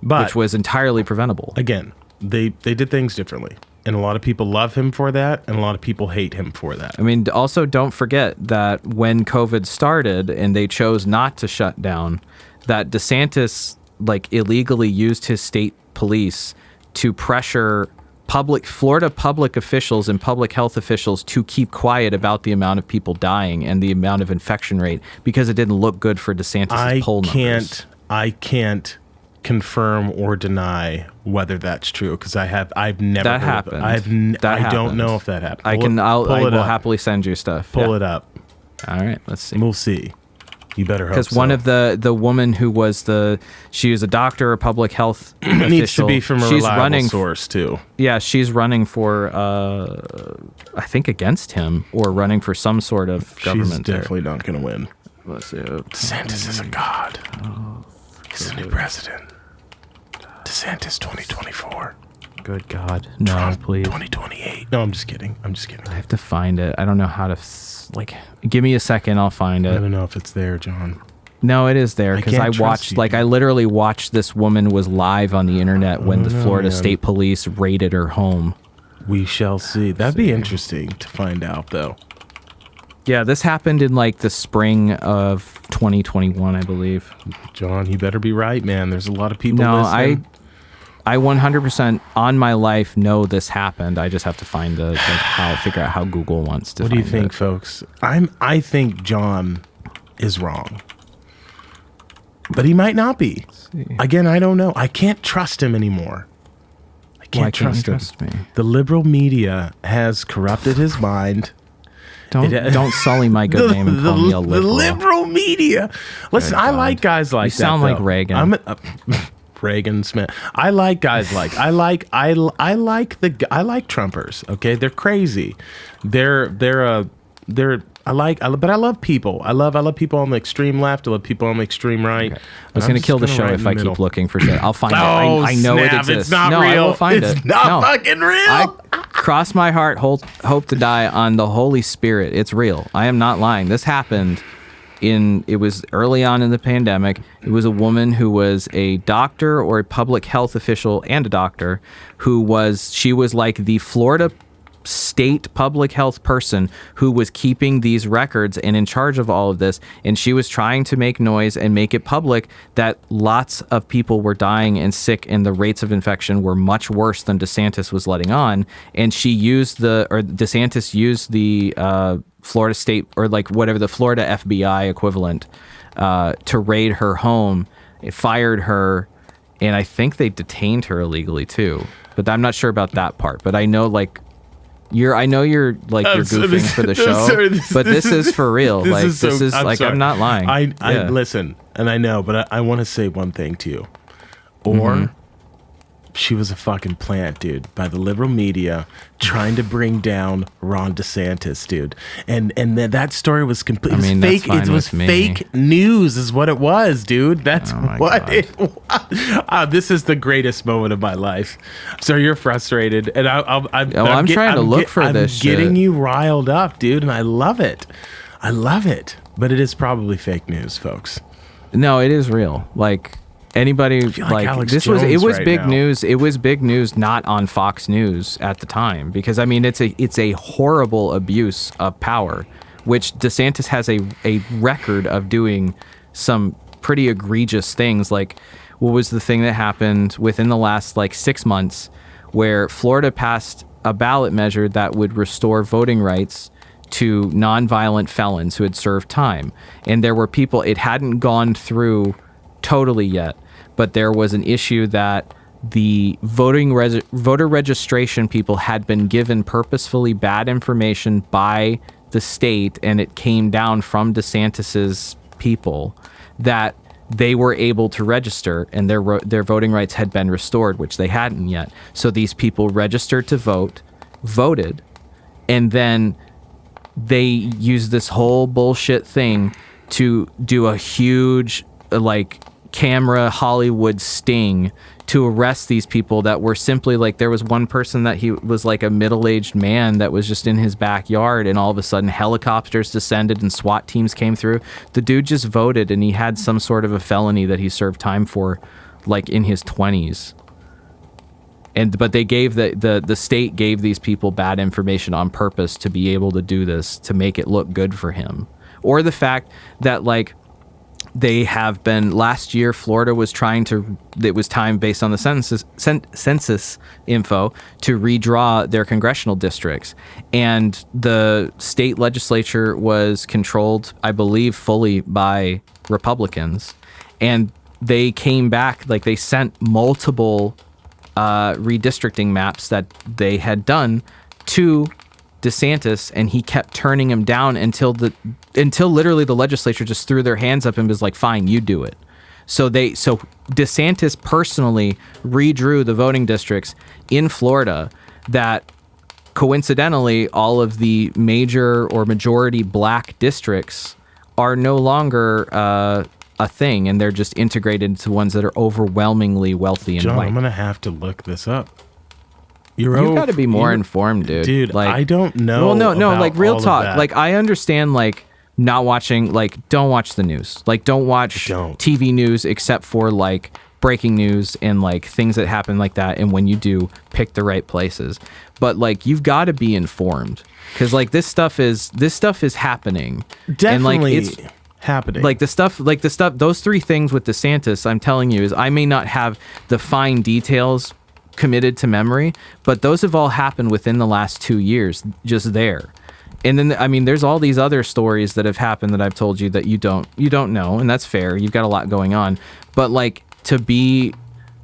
But which was entirely preventable. Again, they did things differently. And a lot of people love him for that, and a lot of people hate him for that. I mean, also don't forget that when COVID started and they chose not to shut down, that DeSantis illegally used his state police to pressure Florida public officials and public health officials to keep quiet about the amount of people dying and the amount of infection rate, because it didn't look good for DeSantis' poll numbers. I can't confirm or deny whether that's true, because I've never that heard happened. Of it. I don't know if that happened. I will happily send you stuff. Pull it up. All right, let's see. We'll see. You better hope so. Because one of the woman who was she was a doctor, a public health official. Needs to be from a reliable source too. Yeah, she's running for I think against him, or running for some sort of government. She's definitely not going to win. Let's see. DeSantis is a god. He's the new president. DeSantis 2024. Good God. No, Trump please. 2028. No, I'm just kidding. I have to find it. I don't know how to, give me a second. I'll find it. I don't know if it's there, John. No, it is there, because I watched, I literally watched this woman was live on the internet when the Florida State Police raided her home. We shall see. That'd be interesting to find out, though. Yeah, this happened in the spring of 2021, I believe. John, you better be right, man. There's a lot of people listening. I 100% on my life know this happened. I just have to find figure out how Google wants to. What do you think, folks? I think John is wrong, but he might not be. Again, I don't know. I can't trust him anymore. I can't trust him. The liberal media has corrupted his mind. Don't sully my good name and call me a liberal. The liberal media. Listen, I like guys like that. You sound like Reagan. Reagan Smith. I like guys like I like Trumpers. Okay, they're crazy. But I love people. I love people on the extreme left. I love people on the extreme right. Okay. I was going to kill the show if I keep looking for shit. I'll find it. I know it exists. It's not real. I will find it. It's not fucking real. I cross my heart, hope to die on the Holy Spirit. It's real. I am not lying. This happened it was early on in the pandemic. It was a woman who was a doctor or a public health official and a doctor she was like the Florida state public health person who was keeping these records and in charge of all of this, and she was trying to make noise and make it public that lots of people were dying and sick and the rates of infection were much worse than DeSantis was letting on. And DeSantis used the Florida state, or like whatever, the Florida FBI equivalent, to raid her home. It fired her, and I think they detained her illegally too. But I'm not sure about that part. But I know you're goofing for the show, but this is for real. I'm not lying. I listen, and I know, but I want to say one thing to you. Or she was a fucking plant, dude, by the liberal media trying to bring down Ron DeSantis, dude. And that story was complete. It was fake. It was fake news, is what it was, dude. That's what it was. This is the greatest moment of my life. So you're frustrated, and I'm trying to look for this shit. I'm getting you riled up, dude, and I love it. I love it. But it is probably fake news, folks. No, it is real. Like, anybody, like this was, it was big news. It was big news, not on Fox News at the time, because I mean, it's a horrible abuse of power, which DeSantis has a record of doing some pretty egregious things. Like, what was the thing that happened within the last 6 months where Florida passed a ballot measure that would restore voting rights to nonviolent felons who had served time. And there were people, it hadn't gone through totally yet, but there was an issue that the voter registration people had been given purposefully bad information by the state, and it came down from DeSantis's people that they were able to register, and their voting rights had been restored, which they hadn't yet. So these people registered to vote, voted, and then they used this whole bullshit thing to do a huge camera Hollywood sting to arrest these people that were simply there was one person that he was a middle-aged man that was just in his backyard, and all of a sudden helicopters descended and SWAT teams came through. The dude just voted, and he had some sort of a felony that he served time for in his 20s. But they gave the state gave these people bad information on purpose to be able to do this, to make it look good for him. Or the fact that they have been, last year Florida was it was time based on the census info to redraw their congressional districts, and the state legislature was controlled, I believe, fully by Republicans, and they came back, they sent multiple redistricting maps that they had done to DeSantis, and he kept turning him down until literally the legislature just threw their hands up and was like, fine, you do it. So DeSantis personally redrew the voting districts in Florida that coincidentally all of the major or majority black districts are no longer a thing, and they're just integrated into ones that are overwhelmingly wealthy and Jon, white. I'm gonna have to look this up. You've got to be more informed, dude. Dude, I don't know. Well, no, real talk. That. I understand, not watching, don't watch the news. Don't watch TV news except for, breaking news and, things that happen like that. And when you do, pick the right places. But, you've got to be informed. Because, this stuff is happening. Definitely. And, it's happening. The stuff, those three things with DeSantis, I'm telling you, is I may not have the fine details committed to memory, but those have all happened within the last 2 years, just there. And then, there's all these other stories that have happened that I've told you that you don't know, and that's fair. You've got a lot going on. But, to be,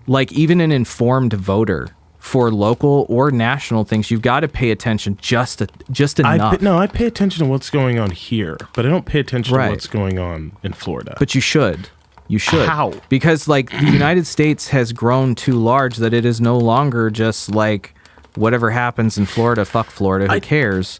even an informed voter for local or national things, you've got to pay attention just enough. I pay attention to what's going on here, but I don't pay attention to what's going on in Florida. But you should. You should. How? Because, the United States has grown too large that it is no longer just, whatever happens in Florida, fuck Florida, who cares?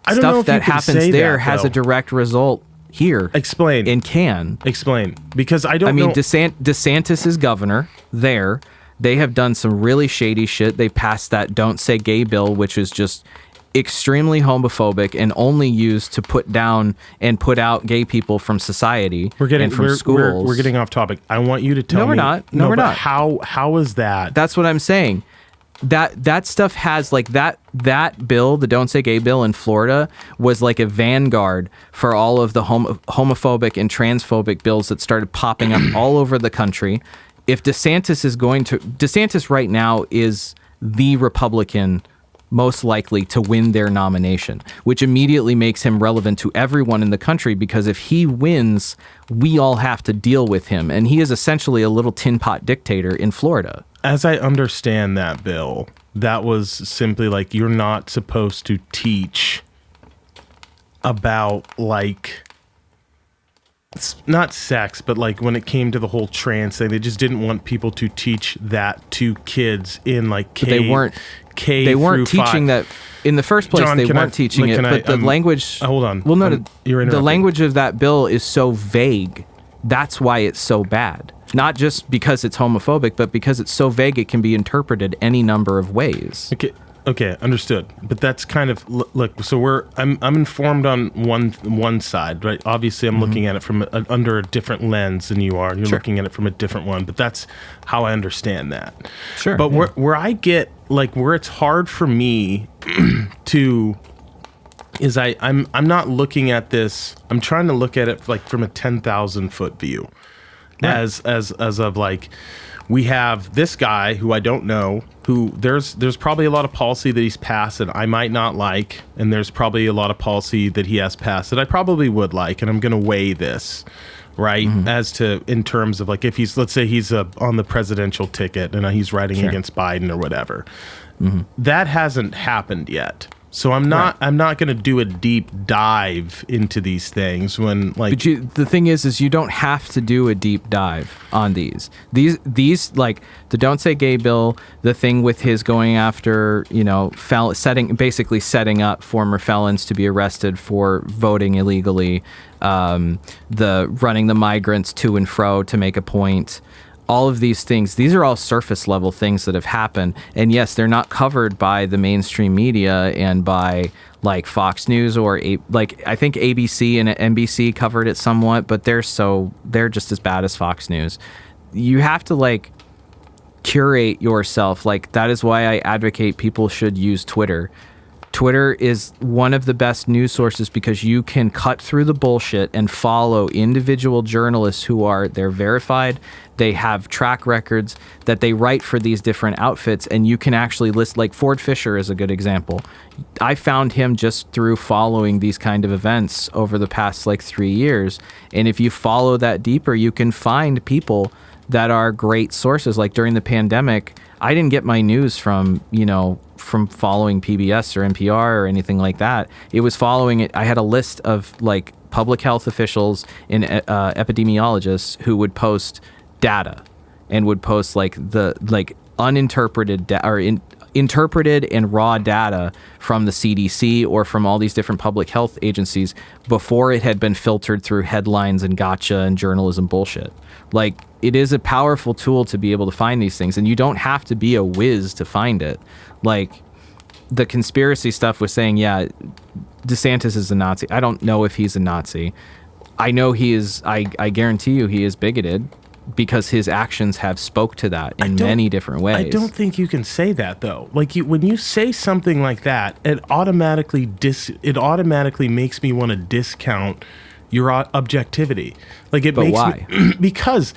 I don't know if that you can happens say there that, has though. a direct result here. Explain. And can. Explain. Because I don't know. DeSantis is governor there. They have done some really shady shit. They passed that Don't Say Gay bill, which is just extremely homophobic and only used to put down and put out gay people from society and from schools. We're getting off topic. I want you to tell me. No, we're not. How is that? That's what I'm saying. that stuff has like that bill, the Don't Say Gay bill in Florida, was like a vanguard for all of the homophobic and transphobic bills that started popping up all over the country. If DeSantis right now is the Republican most likely to win their nomination, which immediately makes him relevant to everyone in the country, because if he wins, we all have to deal with him. And he is essentially a little tin pot dictator in Florida. As I understand that bill, that was simply like, you're not supposed to teach about, like, not sex, but like when it came to the whole trans thing, they just didn't want people to teach that to kids in like They weren't teaching that in the first place. John, they weren't teaching it, but the language. Hold on. Well, no, you're interrupting. The language of that bill is so vague. That's why it's so bad. Not just because it's homophobic, but because it's so vague, it can be interpreted any number of ways. Okay, understood. But that's kind of look. So I'm informed on one side, right? Obviously, I'm looking at it from under a different lens than you are. And you're looking at it from a different one. But that's how I understand that. Sure. But where I get like where it's hard for me to is I'm not looking at this. I'm trying to look at it like from a 10,000 foot view, right. as of like. We have this guy who I don't know, who there's probably a lot of policy that he's passed that I might not like, and there's probably a lot of policy that he has passed that I probably would like, and I'm going to weigh this, right, as to in terms of like if let's say he's on the presidential ticket and he's writing against Biden or whatever. That hasn't happened yet. So I'm not going to do a deep dive into these things when like. But the thing is you don't have to do a deep dive on these. These like the Don't Say Gay bill, the thing with his going after setting up former felons to be arrested for voting illegally, the running the migrants to and fro to make a point. All of these things, these are all surface level things that have happened. And yes, they're not covered by the mainstream media and by like Fox News or like I think ABC and NBC covered it somewhat, but they're just as bad as Fox News. You have to like curate yourself. Like that is why I advocate people should use Twitter. Twitter is one of the best news sources because you can cut through the bullshit and follow individual journalists they're verified. They have track records that they write for these different outfits, and you can actually list, like Ford Fisher is a good example. I found him just through following these kind of events over the past like 3 years. And if you follow that deeper, you can find people that are great sources. Like during the pandemic, I didn't get my news from following PBS or NPR or anything like that. It was following it. I had a list of like public health officials and epidemiologists who would post data and would post like uninterpreted interpreted and raw data from the CDC or from all these different public health agencies before it had been filtered through headlines and gotcha and journalism bullshit. Like, it is a powerful tool to be able to find these things, and you don't have to be a whiz to find it. Like, the conspiracy stuff was saying, yeah, DeSantis is a Nazi. I don't know if he's a Nazi. I know he is, I guarantee you he is bigoted because his actions have spoke to that in many different ways. I don't think you can say that, though. Like, when you say something like that, it automatically makes me want to discount your objectivity. Like, it makes why? Because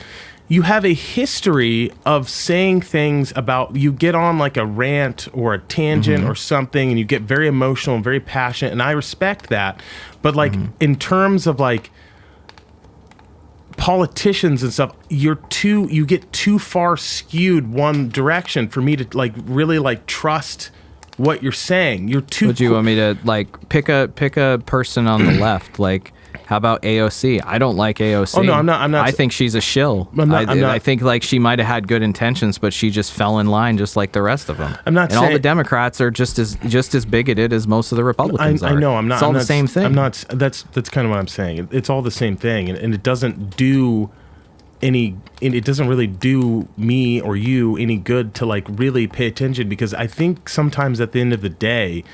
you have a history of saying things about, you get on like a rant or a tangent or something, and you get very emotional and very passionate, and I respect that. But like in terms of like politicians and stuff, you get too far skewed one direction for me to like really like trust what you're saying. You're too. Would you want me to like pick a person on the left? Like, how about AOC? I don't like AOC. Oh no, I'm not. I think she's a shill. I think like she might have had good intentions, but she just fell in line just like the rest of them. I'm not. And all the Democrats are just as bigoted as most of the Republicans are. I know. I'm not. It's all the same thing. I'm not. That's kind of what I'm saying. It's all the same thing, and it doesn't do it doesn't really do me or you any good to like really pay attention, because I think sometimes at the end of the day,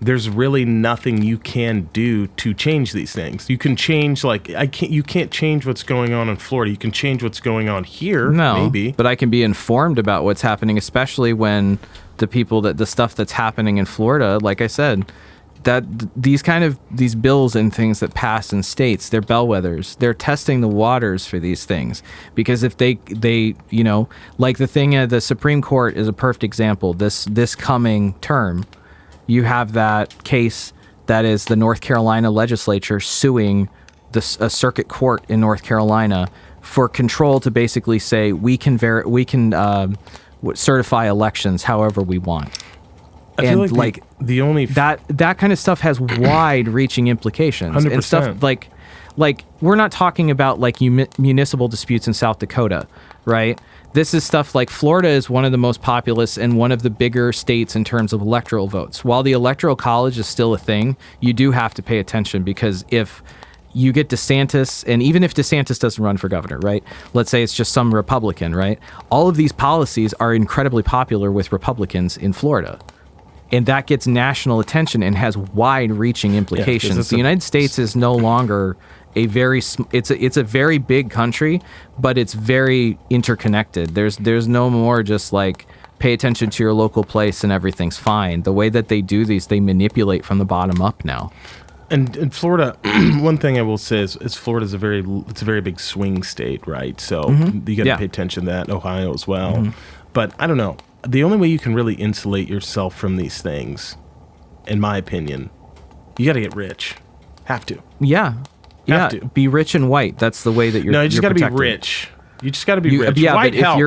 there's really nothing you can do to change these things. You can change, like, you can't change what's going on in Florida. You can change what's going on here, maybe. But I can be informed about what's happening, especially when the stuff that's happening in Florida, like I said, that these bills and things that pass in states, they're bellwethers. They're testing the waters for these things, because if they like the thing at the Supreme Court is a perfect example. This coming term, you have that case that is the North Carolina legislature suing a circuit court in North Carolina for control to basically say we can certify elections however we want. I feel like the only that kind of stuff has wide-reaching implications 100%. and stuff like we're not talking about like municipal disputes in South Dakota, right? This is stuff like Florida is one of the most populous and one of the bigger states in terms of electoral votes. While the Electoral College is still a thing, you do have to pay attention, because if you get DeSantis, and even if DeSantis doesn't run for governor, right? Let's say it's just some Republican, right? All of these policies are incredibly popular with Republicans in Florida. And that gets national attention and has wide-reaching implications. Yeah, the United States is no longer it's a very big country, but it's very interconnected. There's no more just like pay attention to your local place and everything's fine. The way that they do these, they manipulate from the bottom up now. And in Florida, one thing I will say is Florida's a very big swing state, right? So you got to pay attention to that. Ohio as well. But I don't know. The only way you can really insulate yourself from these things, in my opinion, you got to get rich. Have to. Yeah. Have to. Be rich and white. That's the way that you're. No, you just got to be protected. rich. You just got to be rich. Yeah, white but helps.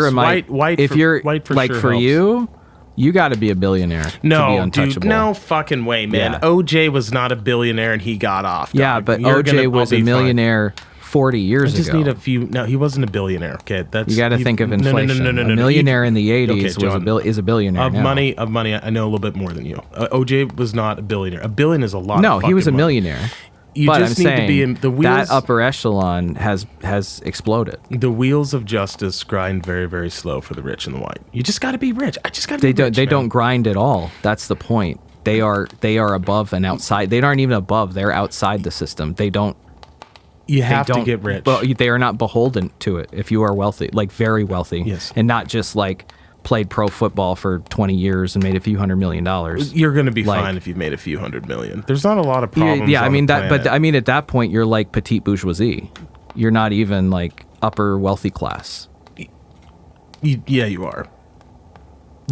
if you're White for like sure for helps. you got to be a billionaire to be No, untouchable. dude, no fucking way, man. Yeah. OJ was not a billionaire and he got off. Dog. Yeah, but I'll OJ was be a millionaire 40 years I just ago. need a few. No, he wasn't a billionaire. Okay, that's You got to think of inflation. No. A millionaire in the 80s Okay, was John, is a billionaire of now. money. I know a little bit more than you. OJ was not a billionaire. A billion is a lot. No, of he was a fucking money. millionaire. You but just I'm need saying to be in the wheels. that upper echelon has exploded. The wheels of justice grind very, very slow for the rich and the white. You just got to be rich. I just got to be rich. They don't grind at all. That's the point. They are above and outside. They aren't even above. They're outside the system. They don't. You have to get rich. But they are not beholden to it. If you are wealthy, like very wealthy, yes, and not just like played pro football for 20 years and made a few $100 million. You're going to be fine if you've made a few $100 million. There's not a lot of problems. Yeah, I mean that. But I mean, at that point, you're like petite bourgeoisie. You're not even like upper wealthy class. Yeah, you are.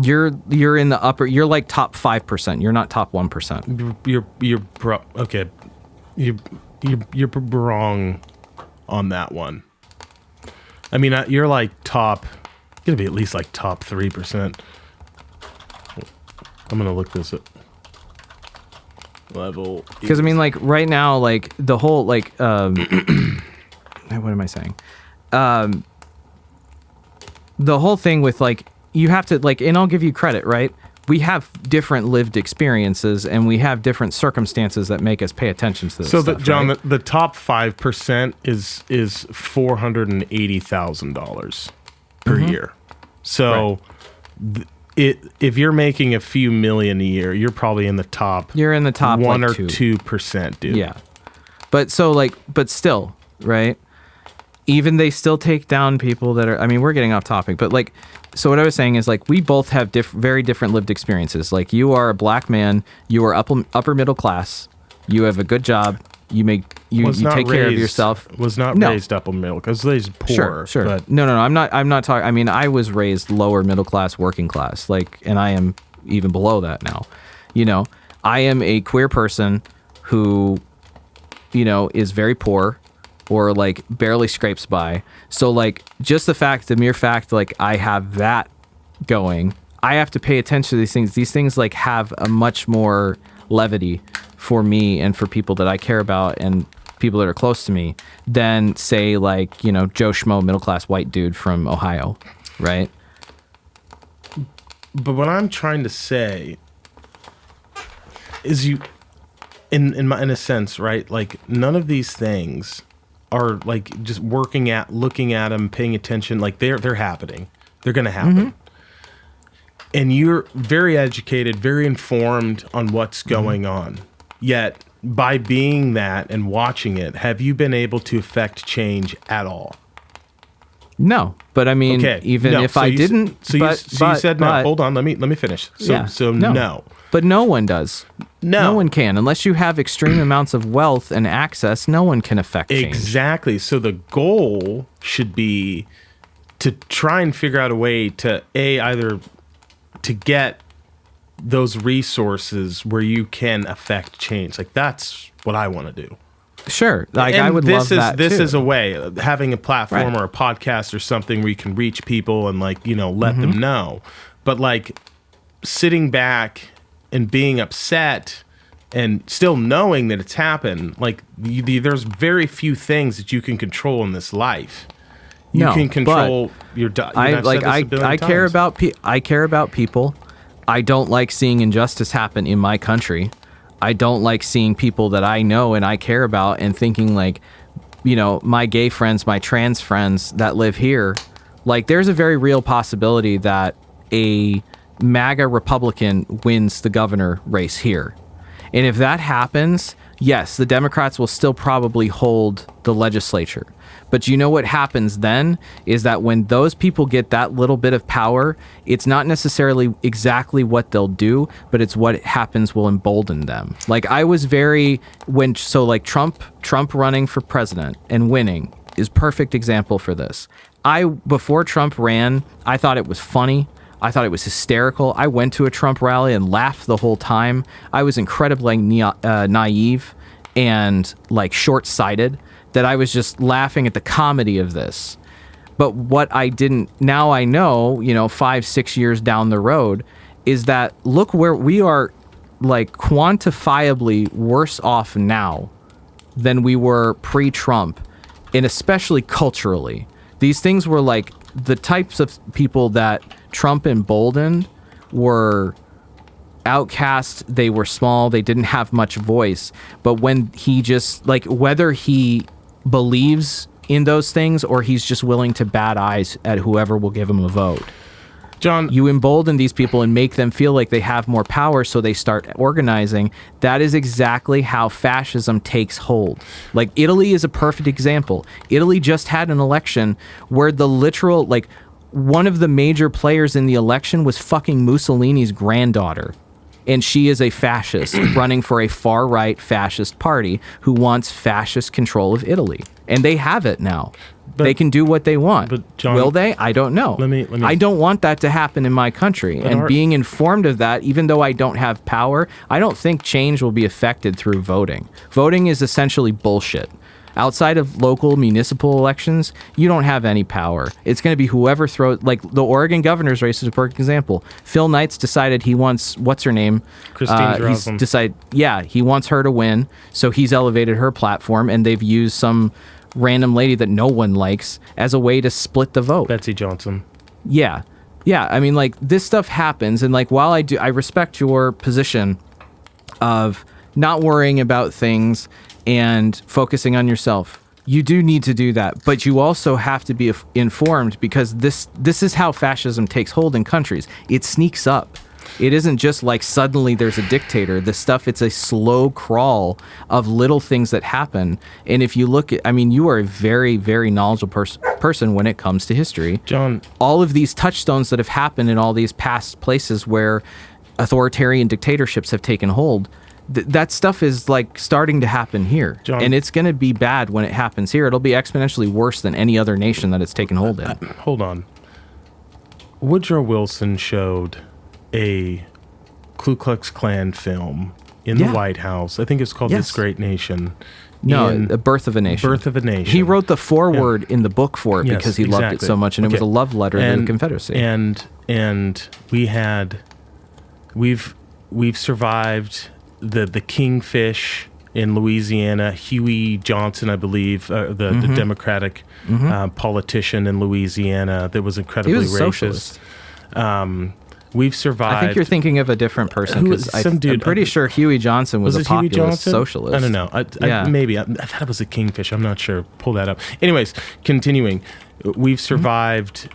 You're in the upper. You're like top 5%. You're not top 1%. Okay. You're wrong on that one. I mean, you're like top. You're gonna be at least like top 3%. I'm gonna look this up. Level. Because I mean, like right now, like the whole like what am I saying? The whole thing with like you have to like, and I'll give you credit, right? We have different lived experiences and we have different circumstances that make us pay attention to this. So, stuff, John, right? the top 5% is $480,000 per year. So, if you're making a few million a year, you're probably in the top. You're in the top 1 like or 2%, dude. Yeah, but still, right? Even they still take down people that are. I mean, we're getting off topic, but like. So what I was saying is like we both have very different lived experiences. Like you are a black man, you are upper middle class, you have a good job, you take care of yourself. Was not raised upper middle because raised poor. Sure. But No. I'm not talking. I mean, I was raised lower middle class, working class. Like, and I am even below that now. You know, I am a queer person who, you know, is very poor. Or like barely scrapes by. So like just the mere fact like I have that going, I have to pay attention to these things. These things like have a much more levity for me and for people that I care about and people that are close to me than say like, you know, Joe Schmo, middle class white dude from Ohio, right? But what I'm trying to say is in a sense, right? Like none of these things are like just looking at them, paying attention. Like they're happening. They're going to happen. And you're very educated, very informed on what's going on. Yet by being that and watching it, have you been able to affect change at all? No, but I mean, Okay. even No. if So I you s- didn't, So you said no. but- Hold on. Let me finish. So yeah, so no. But no one does. No. No one can. Unless you have extreme amounts of wealth and access, no one can affect change. Exactly. So the goal should be to try and figure out a way to either to get those resources where you can affect change. Like that's what I want to do. Sure. Like And I would love that This too. is a way having a platform Right. or a podcast or something where you can reach people and like, let Mm-hmm. them know. But like sitting back and being upset and still knowing that it's happened, like there's very few things that you can control in this life. You No, can control your I care about I care about people. I don't like seeing injustice happen in my country. I don't like seeing people that I know and I care about and thinking like, my gay friends, my trans friends that live here, like there's a very real possibility that a MAGA Republican wins the governor race here. And if that happens, yes, the Democrats will still probably hold the legislature. But you know what happens then is that when those people get that little bit of power, it's not necessarily exactly what they'll do, but it's what happens will embolden them. Like I was Trump running for president and winning is perfect example for this. Before Trump ran, I thought it was funny. I thought it was hysterical. I went to a Trump rally and laughed the whole time. I was incredibly naive and like short-sighted that I was just laughing at the comedy of this. But what I didn't, now I know, 5-6 years down the road, is that look where we are like quantifiably worse off now than we were pre-Trump, and especially culturally. These things were like the types of people that Trump emboldened were outcast. They were small. They didn't have much voice. But when he just like whether he believes in those things or he's just willing to bat eyes at whoever will give him a vote. John, You embolden these people and make them feel like they have more power, so they start organizing. That is exactly how fascism takes hold. Like Italy is a perfect example. Italy just had an election where the literal, like one of the major players in the election was fucking Mussolini's granddaughter. And she is a fascist running for a far-right fascist party who wants fascist control of Italy. And they have it now. They can do what they want. But John, will they? I don't know. let me- I don't want that to happen in my country. And being informed of that, even though I don't have power, I don't think change will be affected through voting. Voting is essentially bullshit. Outside of local municipal elections, you don't have any power. It's going to be whoever throws, like the Oregon governor's race is a perfect example. Phil Knight's decided he wants, what's her name? Christine Drozdon. He wants her to win. So he's elevated her platform and they've used some random lady that no one likes as a way to split the vote. Betsy Johnson. Yeah. I mean, like this stuff happens. And like, while I respect your position of not worrying about things and focusing on yourself. You do need to do that, but you also have to be informed because this is how fascism takes hold in countries. It sneaks up. It isn't just like suddenly there's a dictator. This stuff, it's a slow crawl of little things that happen. And if you look at, I mean, you are a very, very knowledgeable person when it comes to history. John, all of these touchstones that have happened in all these past places where authoritarian dictatorships have taken hold, that stuff is like starting to happen here. John, and it's going to be bad when it happens here. It'll be exponentially worse than any other nation that it's taken hold in. Hold on. Woodrow Wilson showed a Ku Klux Klan film in the White House. I think it's called This Great Nation. No, The Birth of a Nation. Birth of a Nation. He wrote the foreword in the book for it because he loved it so much, and it was a love letter to the Confederacy. And we've survived the Kingfish in Louisiana. Huey Johnson, I believe, the Democratic politician in Louisiana that was incredibly racist. We've survived. I think you're thinking of a different person because I'm pretty sure Huey Johnson was a populist socialist. I don't know. Maybe. I thought it was a Kingfish. I'm not sure. Pull that up. Anyways, continuing. We've survived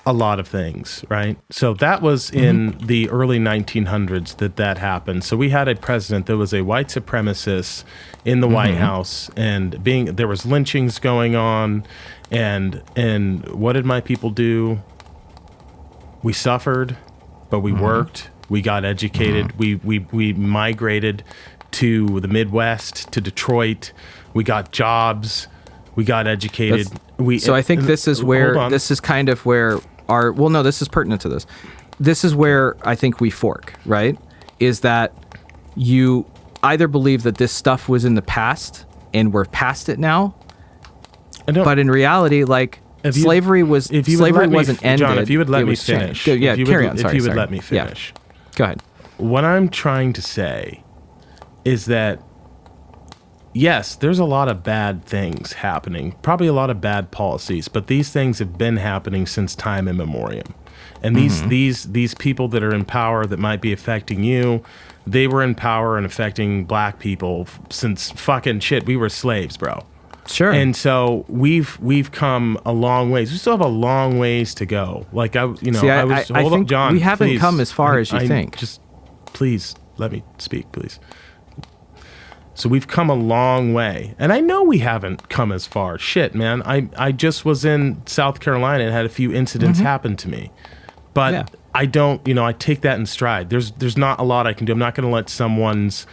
a lot of things, right? So that was in the early 1900s that happened. So we had a president that was a white supremacist in the White House, and there was lynchings going on, and what did my people do? We suffered, but we worked. We got educated. We migrated to the Midwest, to Detroit. We got jobs. We got educated. So I think this is where, this is kind of where this is pertinent to this. This is where I think we fork, right? Is that you either believe that this stuff was in the past and we're past it now, but in reality, like, slavery wasn't ended. John, if you would let me finish. Yeah, carry on. If you would let me finish. Yeah. Go ahead. What I'm trying to say is that, yes, there's a lot of bad things happening, probably a lot of bad policies, but these things have been happening since time immemorial. And these people that are in power that might be affecting you, they were in power and affecting black people since fucking shit. We were slaves, bro. Sure. And so we've come a long ways. We still have a long ways to go. Like I think John, we haven't please. come as far as you think. Just please let me speak, please. So we've come a long way. And I know we haven't come as far. Shit, man. I just was in South Carolina and had a few incidents happen to me. But I don't, I take that in stride. There's not a lot I can do. I'm not going to let someone's,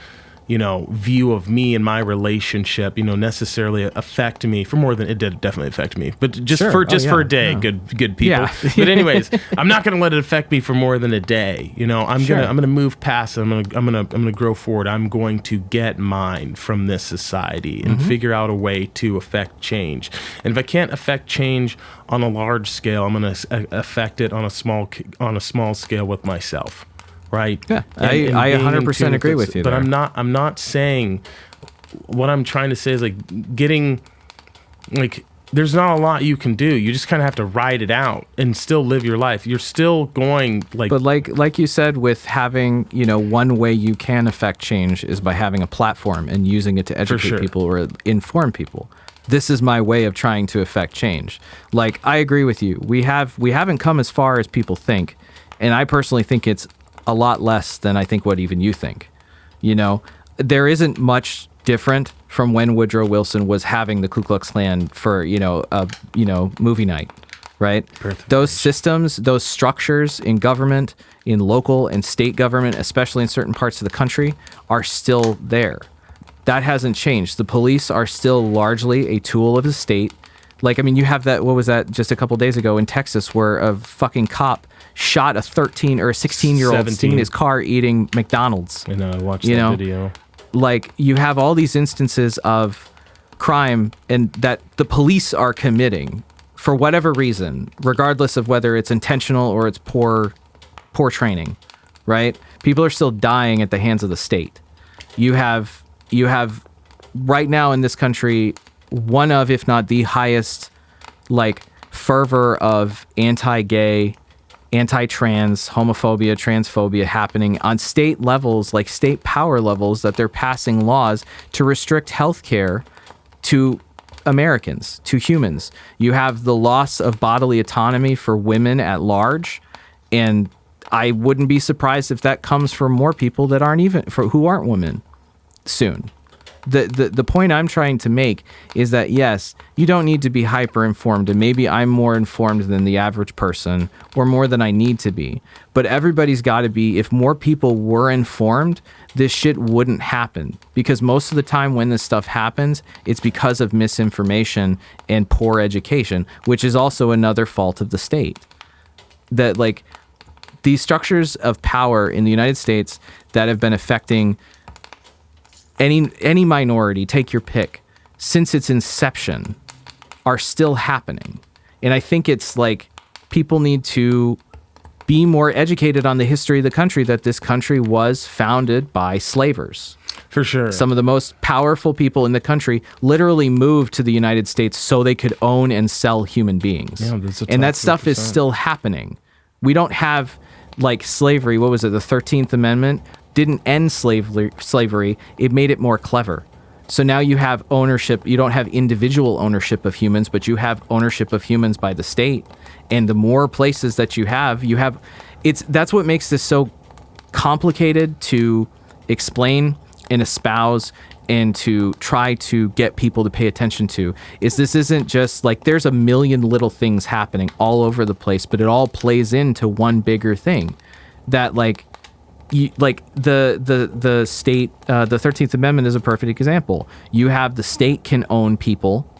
view of me and my relationship, necessarily affect me for more than it did definitely affect me. But just for a day, good people. Yeah. But anyways, I'm not going to let it affect me for more than a day. I'm going to move past it. I'm going to grow forward. I'm going to get mine from this society and figure out a way to affect change. And if I can't affect change on a large scale, I'm going to affect it on a small scale with myself. Right. Yeah, I 100% agree with you. But there. I'm not saying, what I'm trying to say is there's not a lot you can do. You just kind of have to ride it out and still live your life. You're still going But like you said, with having, one way you can affect change is by having a platform and using it to educate people or inform people. This is my way of trying to affect change. Like, I agree with you. We haven't come as far as people think. And I personally think it's a lot less than I think what even you think. There isn't much different from when Woodrow Wilson was having the Ku Klux Klan for, movie night, right? Perfect. Those systems, those structures in government, in local and state government, especially in certain parts of the country, are still there. That hasn't changed. The police are still largely a tool of the state. You have that, what was that just a couple days ago in Texas, where a fucking cop shot a 13 or a 16-year-old sitting in his car eating McDonald's. And I watched that video. You have all these instances of crime and that the police are committing for whatever reason, regardless of whether it's intentional or it's poor training, right? People are still dying at the hands of the state. You have right now in this country one of, if not the highest, fervor of anti-gay, anti-trans, homophobia, transphobia happening on state levels, state power levels, that they're passing laws to restrict healthcare to Americans, to humans. You have the loss of bodily autonomy for women at large, and I wouldn't be surprised if that comes from more people that who aren't women soon. The point I'm trying to make is that, yes, you don't need to be hyper informed, and maybe I'm more informed than the average person or more than I need to be. But everybody's got to be. If more people were informed, this shit wouldn't happen, because most of the time when this stuff happens, it's because of misinformation and poor education, which is also another fault of the state. That these structures of power in the United States that have been affecting any minority, take your pick, since its inception, are still happening. And I think it's people need to be more educated on the history of the country, that this country was founded by slavers. For sure. Some of the most powerful people in the country literally moved to the United States so they could own and sell human beings. Yeah, and that stuff is still happening. We don't have slavery. What was it? The 13th Amendment didn't end slavery. It made it more clever. So now you have ownership. You don't have individual ownership of humans, but you have ownership of humans by the state. And the more places that you have, that's what makes this so complicated to explain and espouse and to try to get people to pay attention to. This isn't just like there's a million little things happening all over the place, but it all plays into one bigger thing that the state, the 13th Amendment is a perfect example. You have the state can own people.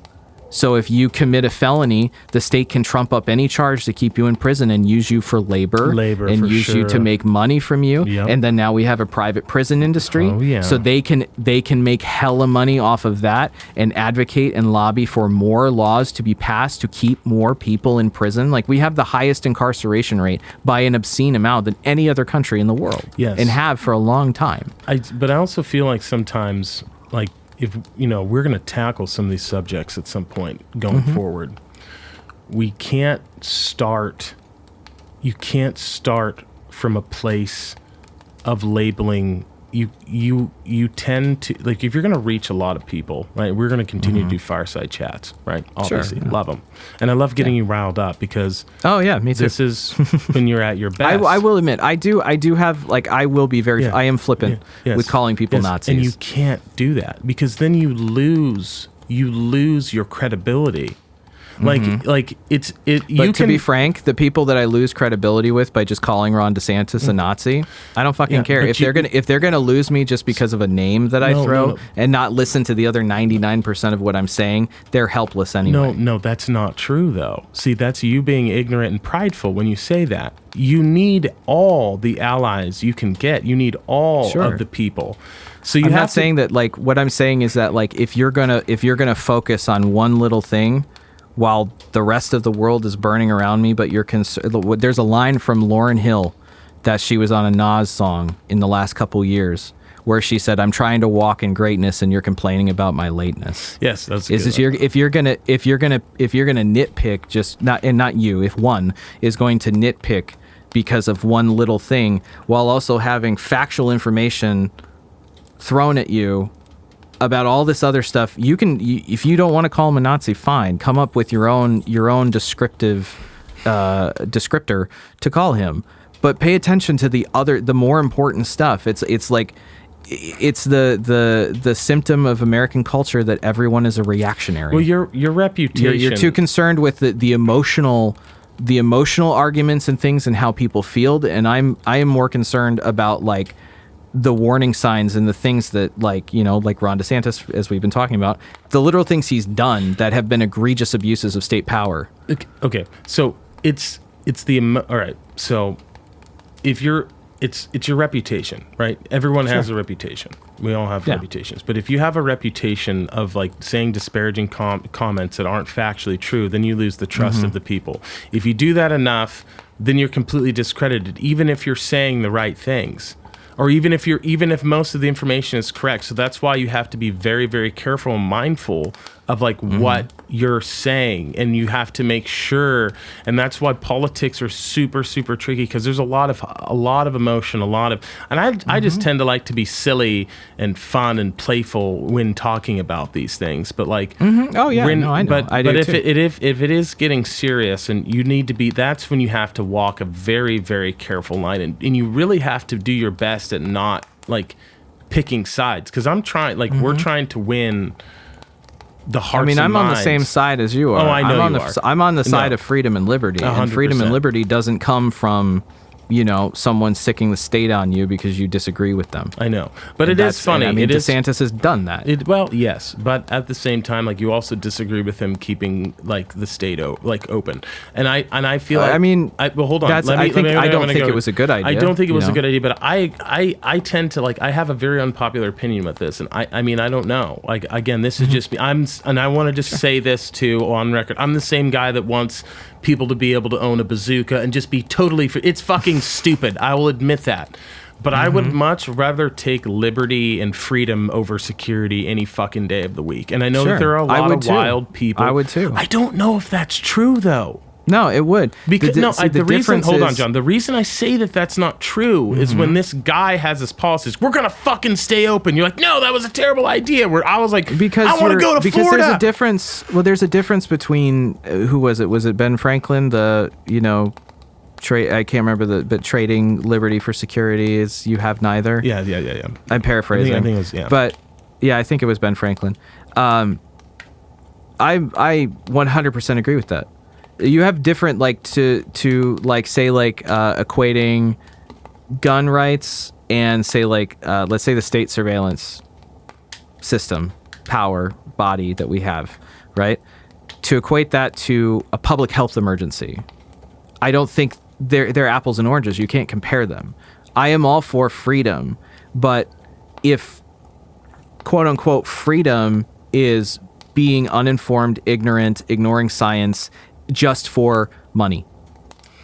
So if you commit a felony, the state can trump up any charge to keep you in prison and use you for labor and use you to make money from you. Yep. And then now we have a private prison industry. Oh, yeah. So they can make hella money off of that and advocate and lobby for more laws to be passed to keep more people in prison. Like, we have the highest incarceration rate by an obscene amount than any other country in the world. Yes. And have for a long time. But I also feel like sometimes, like, if we're going to tackle some of these subjects at some point going forward, you can't start from a place of labeling. You tend to, like, if you're going to reach a lot of people, right? We're going to continue to do fireside chats, right? Obviously, love them, and I love getting you riled up because me too. This is when you're at your best. I will admit, I do have, like, I will be very, I am flippant with calling people Nazis, and you can't do that because then you lose your credibility. Like But to be frank, the people that I lose credibility with by just calling Ron DeSantis a Nazi, I don't fucking care. If they're gonna lose me just because of a name that I throw and not listen to the other 99% of what I'm saying, they're helpless anyway. No, that's not true though. See, that's you being ignorant and prideful when you say that. You need all the allies you can get. You need all of the people. So I'm not saying that, like, what I'm saying is that, like, if you're gonna focus on one little thing while the rest of the world is burning around me, but you're concerned. There's a line from Lauryn Hill that she was on a Nas song in the last couple years where she said, "I'm trying to walk in greatness, and you're complaining about my lateness." Yes, that's. If you're gonna nitpick, just not you. If one is going to nitpick because of one little thing, while also having factual information thrown at you about all this other stuff, if you don't want to call him a Nazi, fine. Come up with your own descriptor to call him, but pay attention to the more important stuff. It's the symptom of American culture that everyone is a reactionary. Well, your reputation. You're too concerned with the emotional arguments and things and how people feel, and I am more concerned about, like, the warning signs and the things that, like Ron DeSantis, as we've been talking about, the literal things he's done that have been egregious abuses of state power. Okay, so it's all right. So if it's your reputation, right? Everyone has a reputation. We all have reputations. But if you have a reputation of, like, saying disparaging comments that aren't factually true, then you lose the trust of the people. If you do that enough, then you're completely discredited, even if you're saying the right things. Or even if most of the information is correct. So that's why you have to be very, very careful and mindful of, like, what you're saying, and you have to make sure. And that's why politics are super, super tricky, because there's a lot of emotion, and I just tend to like to be silly and fun and playful when talking about these things. But, like, I know. But if it is getting serious, and you need to be, that's when you have to walk a very, very careful line, and you really have to do your best at not, like, picking sides, because I'm trying, like, we're trying to win the hearts and I'm minds. on the same side as you are. Oh, I know I'm on the side of freedom and liberty. 100%. And freedom and liberty doesn't come from, someone sicking the state on you because you disagree with them. I know. But it is funny. DeSantis has done that. Well, yes. But at the same time, like, you also disagree with him keeping, like, the state open. And I feel like... well, hold on. I don't think it was a good idea. I don't think it was a good idea, but I tend to, like, I have a very unpopular opinion with this. And I don't know. Like, again, this is just me. And I want to just say this, too, on record. I'm the same guy that wants people to be able to own a bazooka and just be totally free. It's fucking stupid. I will admit that. But I would much rather take liberty and freedom over security any fucking day of the week. And I know that there are a lot of wild people. I would too. I don't know if that's true, though. No, it would. Because the reason, hold on, is- John. The reason I say that that's not true is when this guy has his policies, we're gonna fucking stay open. You're like, no, that was a terrible idea. Where I was like, because I want to go to Florida. There's a difference. Well, there's a difference between who was it? Was it Ben Franklin? The I can't remember but trading liberty for security is you have neither. Yeah. I'm paraphrasing. I think it was, yeah. But yeah, I think it was Ben Franklin. I 100% agree with that. You have different to like say like equating gun rights and say like let's say the state surveillance system power body that we have, right? To equate that to a public health emergency. I don't think they're apples and oranges. You can't compare them. I am all for freedom, but if quote unquote freedom is being uninformed, ignorant, ignoring science just for money,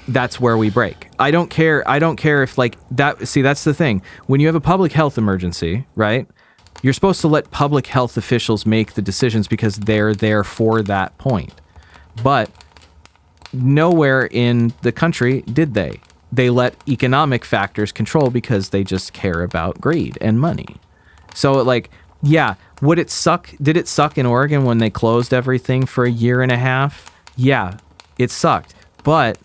that's where we break. I don't care if like that. See, that's the thing. When you have a public health emergency, right? You're supposed to let public health officials make the decisions because they're there for that point. But nowhere in the country did they. They let economic factors control because they just care about greed and money. So like, yeah, would it suck? Did it suck in Oregon when they closed everything for a year and a half? Yeah, it sucked, but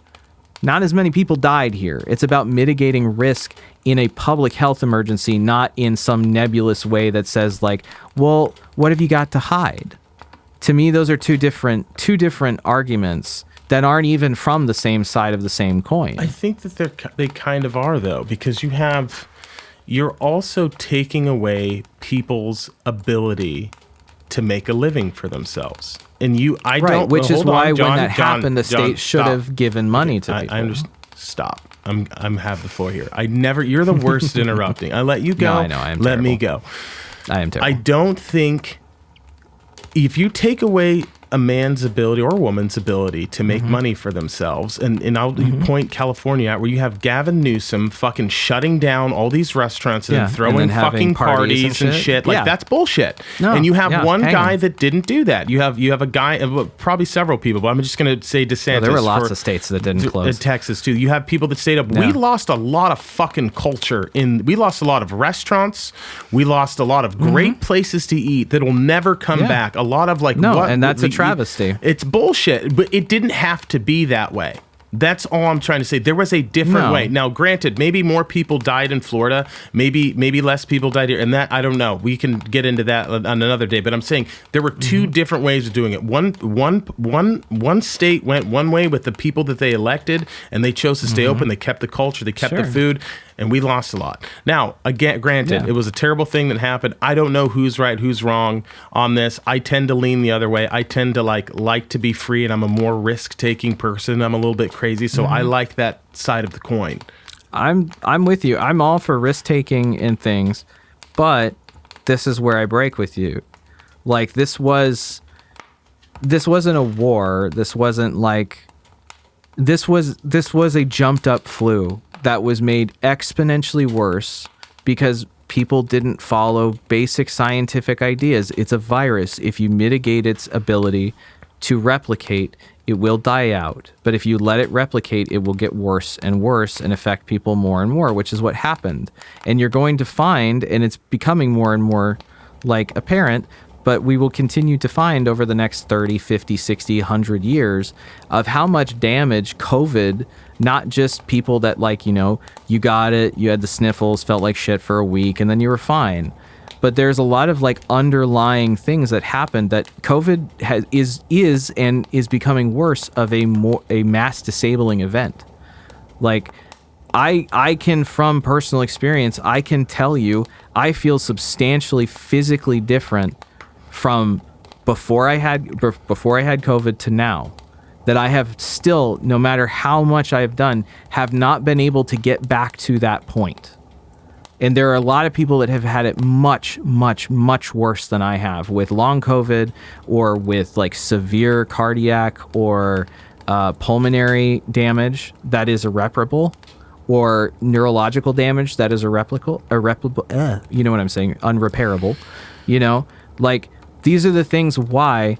not as many people died here. It's about mitigating risk in a public health emergency, not in some nebulous way that says like, well, what have you got to hide? To me, those are two different arguments that aren't even from the same side of the same coin. I think that they kind of are though, because you're also taking away people's ability to make a living for themselves. And which is why when that happened, the state should have given money to people. I understand. Stop. I'm have the floor here. You're the worst at interrupting. I let you go. No, I know. I'm Let terrible. me go. I am terrible. I don't think if you take away a man's ability or a woman's ability to make money for themselves, and I'll point California out where you have Gavin Newsom fucking shutting down all these restaurants and then throwing and then fucking parties and shit. Like that's bullshit. No, and you have one guy him. that didn't do that. You have a guy, probably several people, but I'm just going to say DeSantis. Well, there were lots of states that didn't close. Texas too. You have people that stayed up. Yeah. We lost a lot of fucking culture we lost a lot of restaurants. We lost a lot of great places to eat that'll never come back. A lot of like and that's a travesty. It's bullshit, but it didn't have to be that way. That's all I'm trying to say. There was a different way. Now, granted, maybe more people died in Florida. Maybe less people died here. And that, I don't know. We can get into that on another day. But I'm saying there were two different ways of doing it. One state went one way with the people that they elected, and they chose to stay open. They kept the culture. They kept the food. And we lost a lot. Now, again, granted, it was a terrible thing that happened. I don't know who's right, who's wrong on this. I tend to lean the other way. I tend to like to be free, and I'm a more risk-taking person. I'm a little bit crazy, so I like that side of the coin. I'm with you. I'm all for risk-taking in things, but this is where I break with you. Like this wasn't a war. This wasn't like this was a jumped-up flu that was made exponentially worse because people didn't follow basic scientific ideas. It's a virus. If you mitigate its ability to replicate, it will die out. But if you let it replicate, it will get worse and worse and affect people more and more, which is what happened. And you're going to find, and it's becoming more and more like apparent, but we will continue to find over the next 30, 50, 60, 100 years of how much damage COVID, not just people that you got it, you had the sniffles, felt like shit for a week, and then you were fine. But there's a lot of underlying things that happened that COVID is becoming worse of a mass disabling event. Like I can, from personal experience, I can tell you, I feel substantially physically different from before I had COVID to now, that I have still, no matter how much I've done, have not been able to get back to that point. And there are a lot of people that have had it much, much, much worse than I have with long COVID or with severe cardiac or pulmonary damage that is irreparable, or neurological damage that is irreparable, you know what I'm saying, unrepairable, these are the things why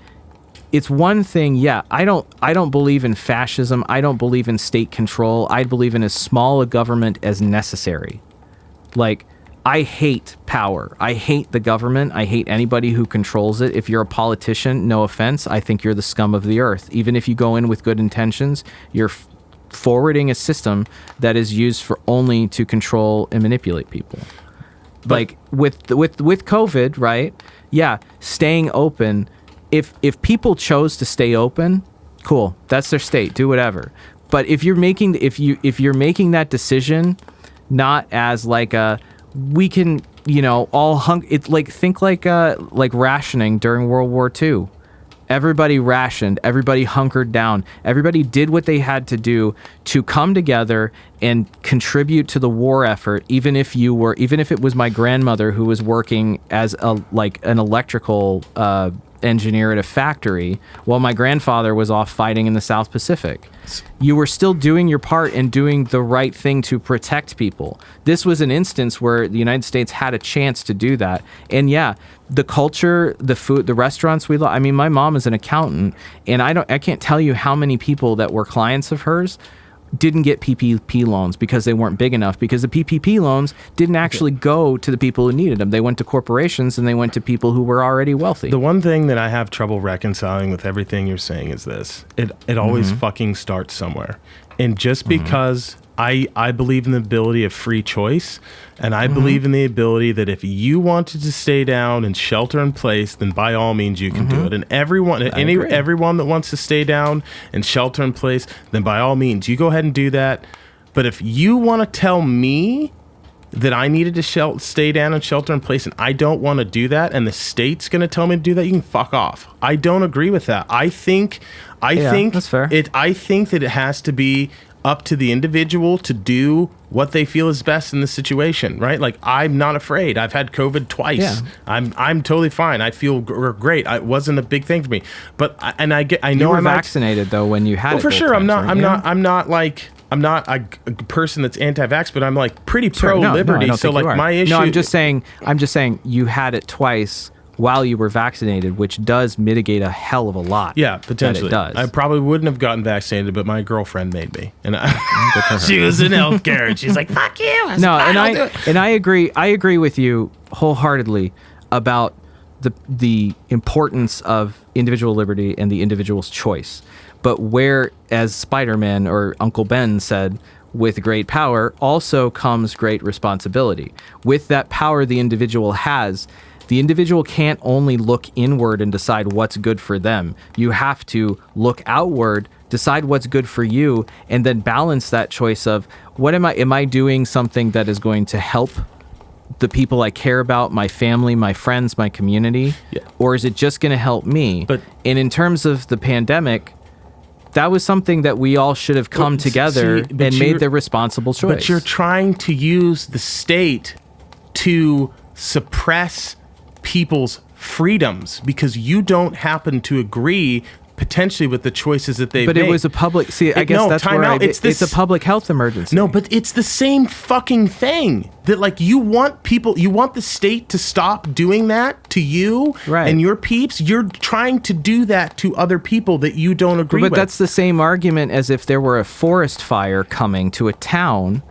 it's one thing. Yeah, I don't believe in fascism. I don't believe in state control. I believe in as small a government as necessary. Like, I hate power. I hate the government. I hate anybody who controls it. If you're a politician, no offense, I think you're the scum of the earth. Even if you go in with good intentions, you're forwarding a system that is used for only to control and manipulate people. But, like with COVID, right? Yeah, staying open. If people chose to stay open, cool. That's their state. Do whatever. But if you're making that decision, not as like we can, all it's like, think like rationing during World War II. Everybody rationed. Everybody hunkered down. Everybody did what they had to do to come together and contribute to the war effort. Even if it was my grandmother who was working as an electrical engineer at a factory while my grandfather was off fighting in the South Pacific. You were still doing your part and doing the right thing to protect people. This was an instance where the United States had a chance to do that. And yeah, the culture, the food, the restaurants we love. I mean, my mom is an accountant, and I can't tell you how many people that were clients of hers didn't get PPP loans because they weren't big enough, because the PPP loans didn't actually go to the people who needed them. They went to corporations and they went to people who were already wealthy. The one thing that I have trouble reconciling with everything you're saying is this. It always fucking starts somewhere. And just because I believe in the ability of free choice, and I believe in the ability that if you wanted to stay down and shelter in place, then by all means you can do it. And everyone that wants to stay down and shelter in place, then by all means you go ahead and do that. But if you want to tell me that I needed to stay down and shelter in place, and I don't want to do that, and the state's going to tell me to do that, you can fuck off. I don't agree with that. I think that's fair. I think that it has to be up to the individual to do what they feel is best in this situation, right? Like, I'm not afraid. I've had COVID twice. Yeah. I'm totally fine. I feel great. It wasn't a big thing for me. But I know you were I'm vaccinated though when you had it. For sure. I'm not a person that's anti-vax, but I'm like pretty pro-liberty. So like my issue. No, I'm just saying you had it twice while you were vaccinated, which does mitigate a hell of a lot. Yeah, potentially. It does. I probably wouldn't have gotten vaccinated, but my girlfriend made me, and she was in healthcare, and she's like, "Fuck you." I agree. I agree with you wholeheartedly about the importance of individual liberty and the individual's choice. But where, as Spider-Man or Uncle Ben said, with great power also comes great responsibility. With that power the individual has, the individual can't only look inward and decide what's good for them. You have to look outward, decide what's good for you, and then balance that choice of am I doing something that is going to help the people I care about, my family, my friends, my community, or is it just going to help me? And in terms of the pandemic, that was something that we all should have come together and made the responsible choice. But you're trying to use the state to suppress people's freedoms because you don't happen to agree potentially with the choices that they've made. But it was a public... See, I guess that's where it's a public health emergency. No, but it's the same fucking thing. That, like, you want the state to stop doing that to you and your peeps. You're trying to do that to other people that you don't agree with. But that's the same argument as if there were a forest fire coming to a town,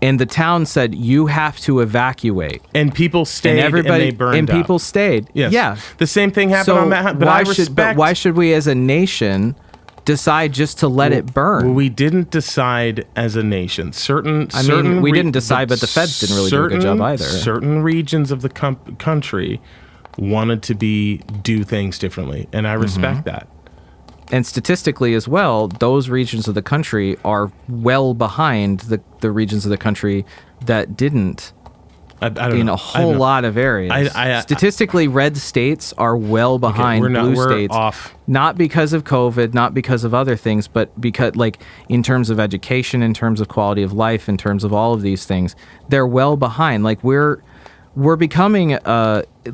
and the town said, you have to evacuate. And people stayed and they burned up. People stayed. Yes. Yeah. The same thing happened on that. But why should we as a nation decide just to let it burn? Well, we didn't decide as a nation. We didn't decide, but the feds didn't really do a good job either. Certain regions of the country wanted to do things differently, and I respect that. And statistically as well, those regions of the country are well behind the regions of the country that didn't. I don't in know. a whole lot of areas. Statistically, red states are well behind blue states. Off. Not because of COVID, not because of other things, but because, like, in terms of education, in terms of quality of life, in terms of all of these things, they're well behind. Like, we're becoming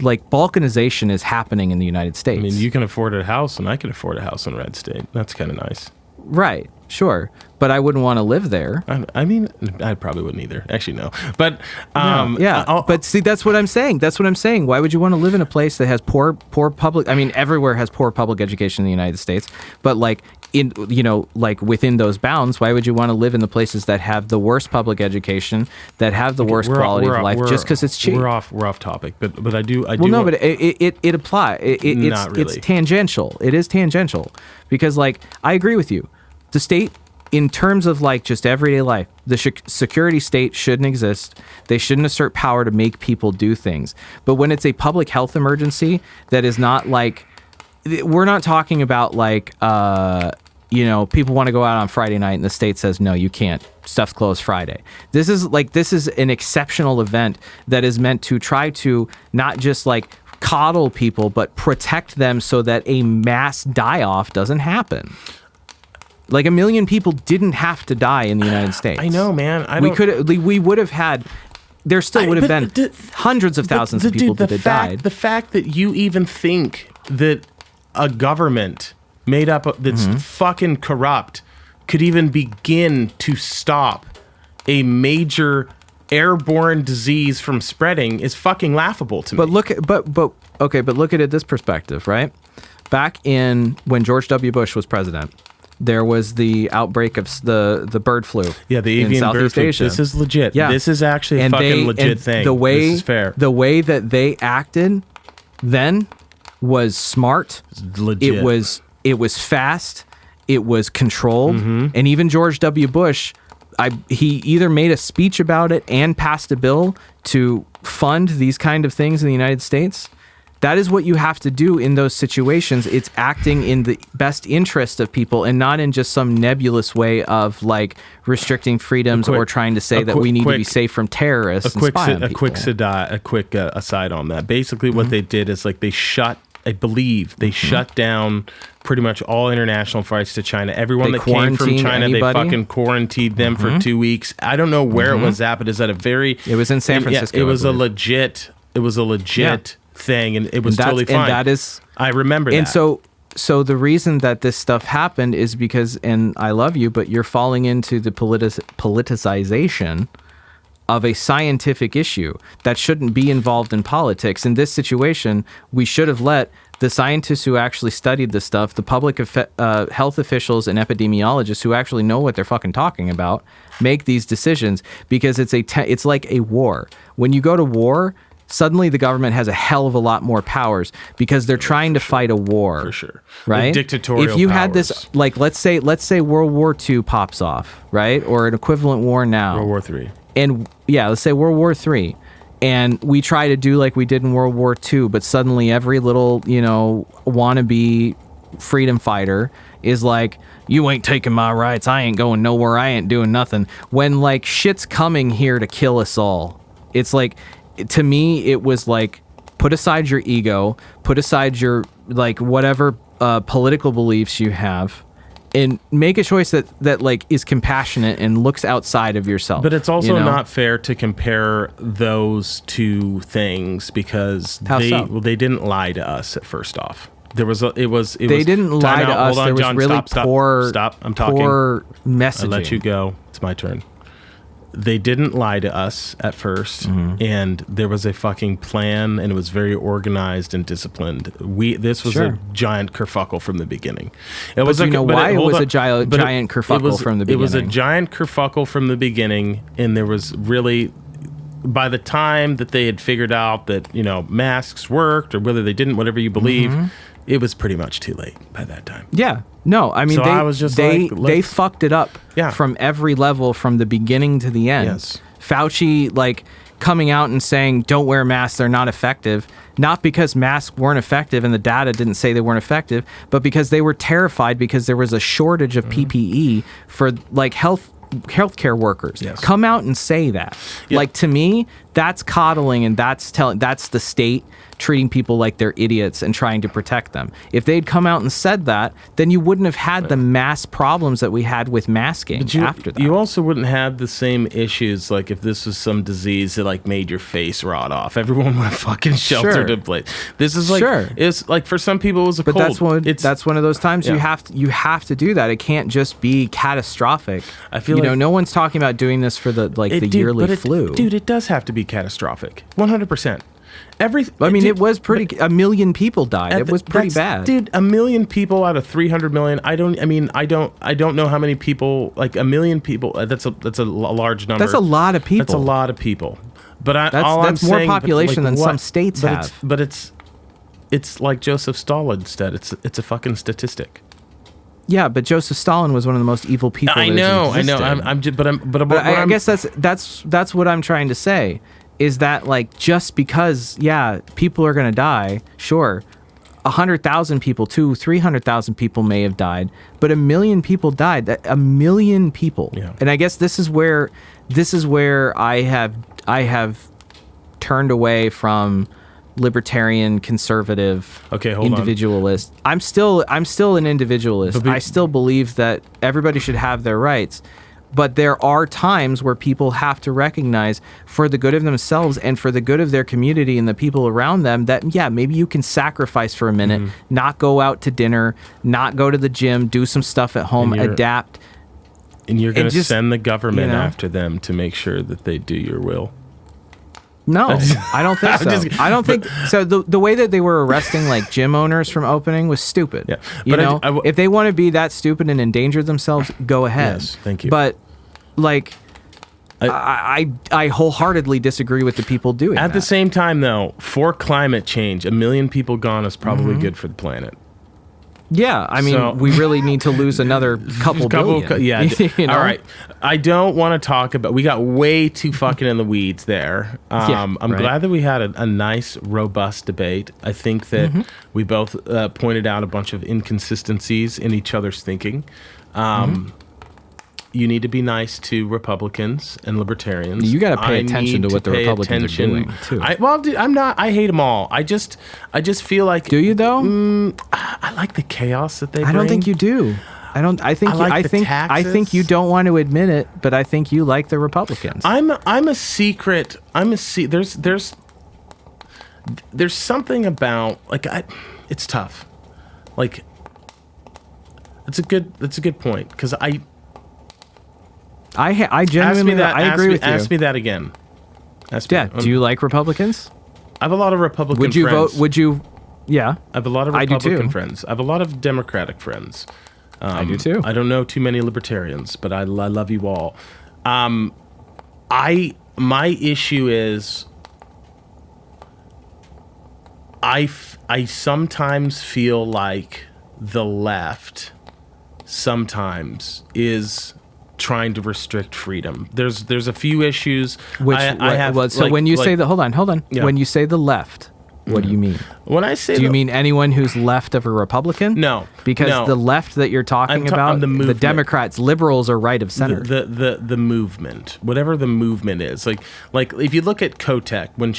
like balkanization is happening in the United States. I mean, you can afford a house, and I can afford a house in red state. That's kind of nice. Right. Sure. But I wouldn't want to live there. I mean, I probably wouldn't either. Actually, no. But But see, that's what I'm saying. Why would you want to live in a place that has poor public? I mean, everywhere has poor public education in the United States. But like within those bounds, why would you want to live in the places that have the worst public education, that have the worst quality of life, just because it's cheap? We're off topic. But I do. Well, no, but it applies. Not really. It's tangential. It is tangential because like I agree with you. The state, in terms of like just everyday life, the security state shouldn't exist. They shouldn't assert power to make people do things. But when it's a public health emergency that is not like, we're not talking about like, people want to go out on Friday night and the state says, no, you can't. Stuff's closed Friday. This is an exceptional event that is meant to try to not just like coddle people, but protect them so that a mass die-off doesn't happen. Like 1 million people didn't have to die in the United States. I know, man. We would have had. There still would have been hundreds of thousands of people that had died. The fact that you even think that a government made up that's fucking corrupt could even begin to stop a major airborne disease from spreading is fucking laughable to me. But look at it this perspective, right? Back in when George W. Bush was president, there was the outbreak of the bird flu. Yeah, the avian bird flu. Asia. This is legit. Yeah. This is actually a fucking legit thing. This is fair. The way that they acted then was smart. Legit. It was fast. It was controlled. And even George W. Bush, he either made a speech about it and passed a bill to fund these kind of things in the United States. That is what you have to do in those situations. It's acting in the best interest of people and not in just some nebulous way of like restricting freedoms or trying to say that we need to be safe from terrorists. A quick aside on that. Basically, what they did is like they shut down pretty much all international flights to China. Everyone that came from China, they fucking quarantined them for 2 weeks. I don't know where it was at, but it's at a very. It was in San Francisco. It was a legit thing, and it was totally fine. And that is, I remember that. And so the reason that this stuff happened is because, and I love you, but you're falling into the politicization of a scientific issue that shouldn't be involved in politics. In this situation, we should have let the scientists who actually studied this stuff, the public health officials and epidemiologists who actually know what they're fucking talking about, make these decisions, because it's like a war. When you go to war, suddenly the government has a hell of a lot more powers because they're trying to fight a war. For sure. Right? Like dictatorial If you powers. had this, like, let's say World War II pops off, right? Or an equivalent war now. World War III. And yeah, let's say World War III. And we try to do like we did in World War II, but suddenly every little, wannabe freedom fighter is like, you ain't taking my rights. I ain't going nowhere. I ain't doing nothing. When like shit's coming here to kill us all. It's like, to me, it was like, put aside your ego, put aside your like whatever political beliefs you have, and make a choice that like is compassionate and looks outside of yourself. But it's also not fair to compare those two things because they didn't lie to us at first off. They didn't lie to us. There was John, really stop. I'm talking. Poor messaging. I'll let you go. It's my turn. They didn't lie to us at first, and there was a fucking plan, and it was very organized and disciplined. This was a giant kerfuffle from the beginning. It was a giant kerfuffle from the beginning. It was a giant kerfuffle from the beginning, and there was really, by the time that they had figured out that masks worked or whether they didn't, whatever you believe, it was pretty much too late by that time. Yeah. No, I mean, so they fucked it up from every level from the beginning to the end. Yes. Fauci, like, coming out and saying, don't wear masks, they're not effective. Not because masks weren't effective and the data didn't say they weren't effective, but because they were terrified because there was a shortage of PPE for, like, healthcare workers. Yes. Come out and say that. Yeah. Like, to me, that's coddling, and that's the state treating people like they're idiots and trying to protect them. If they'd come out and said that, then you wouldn't have had the mass problems that we had with masking after that. You also wouldn't have the same issues like if this was some disease that like made your face rot off. Everyone would have fucking sheltered in place. This is like it's like for some people it was a cold. But that's one of those times you have to do that. It can't just be catastrophic. I feel no one's talking about doing this for the yearly flu. Dude, it does have to be catastrophic. 100%. It was pretty. 1 million people died. It was pretty bad, dude. 1 million people out of 300 million. I don't know how many people. Like 1 million people. That's a large number. That's a lot of people. That's a lot of people. But that's more population than some states have. But it's like Joseph Stalin said. It's a fucking statistic. Yeah, but Joseph Stalin was one of the most evil people. I know. I guess that's what I'm trying to say. Is that like just because people are gonna die, sure, 100,000 people, 300,000 people may have died, but 1 million people died. 1 million people, and I guess this is where I have turned away from libertarian, conservative, individualist. I'm still an individualist. I still believe that everybody should have their rights. But there are times where people have to recognize, for the good of themselves and for the good of their community and the people around them, that, maybe you can sacrifice for a minute, not go out to dinner, not go to the gym, do some stuff at home, adapt. And you're going to send the government after them to make sure that they do your will. No, I don't think so. I don't think so. The way that they were arresting like gym owners from opening was stupid. Yeah, if they want to be that stupid and endanger themselves, go ahead. Yes, thank you. But like, I wholeheartedly disagree with the people doing that. At the same time, though, for climate change, 1 million people gone is probably good for the planet. Yeah, I mean, we really need to lose another couple billion. All right. I don't want to talk about... We got way too fucking in the weeds there. I'm glad that we had a nice, robust debate. I think that we both pointed out a bunch of inconsistencies in each other's thinking. You need to be nice to Republicans and libertarians. You got to pay attention to what the Republicans are doing too. I'm not. I hate them all. I just feel like. Do you though? I like the chaos that they bring. I don't think you do. I think you don't want to admit it, but I think you like the Republicans. There's something about it's tough. Like that's a good point because I genuinely agree with you. Ask me that again. Do you like Republicans? I have a lot of Republican friends. Would you vote? Would you? Yeah. I have a lot of Republican friends. I have a lot of Democratic friends. I do too. I don't know too many libertarians, but I love you all. My issue is I sometimes feel like the left sometimes is trying to restrict freedom. There's a few issues. When you say the hold on. Yeah. When you say the left, what do you mean? When I say, do you mean anyone who's left of a Republican? No, because the left that you're talking about, the Democrats, liberals are right of center. The movement, whatever the movement is, like if you look at Kotek when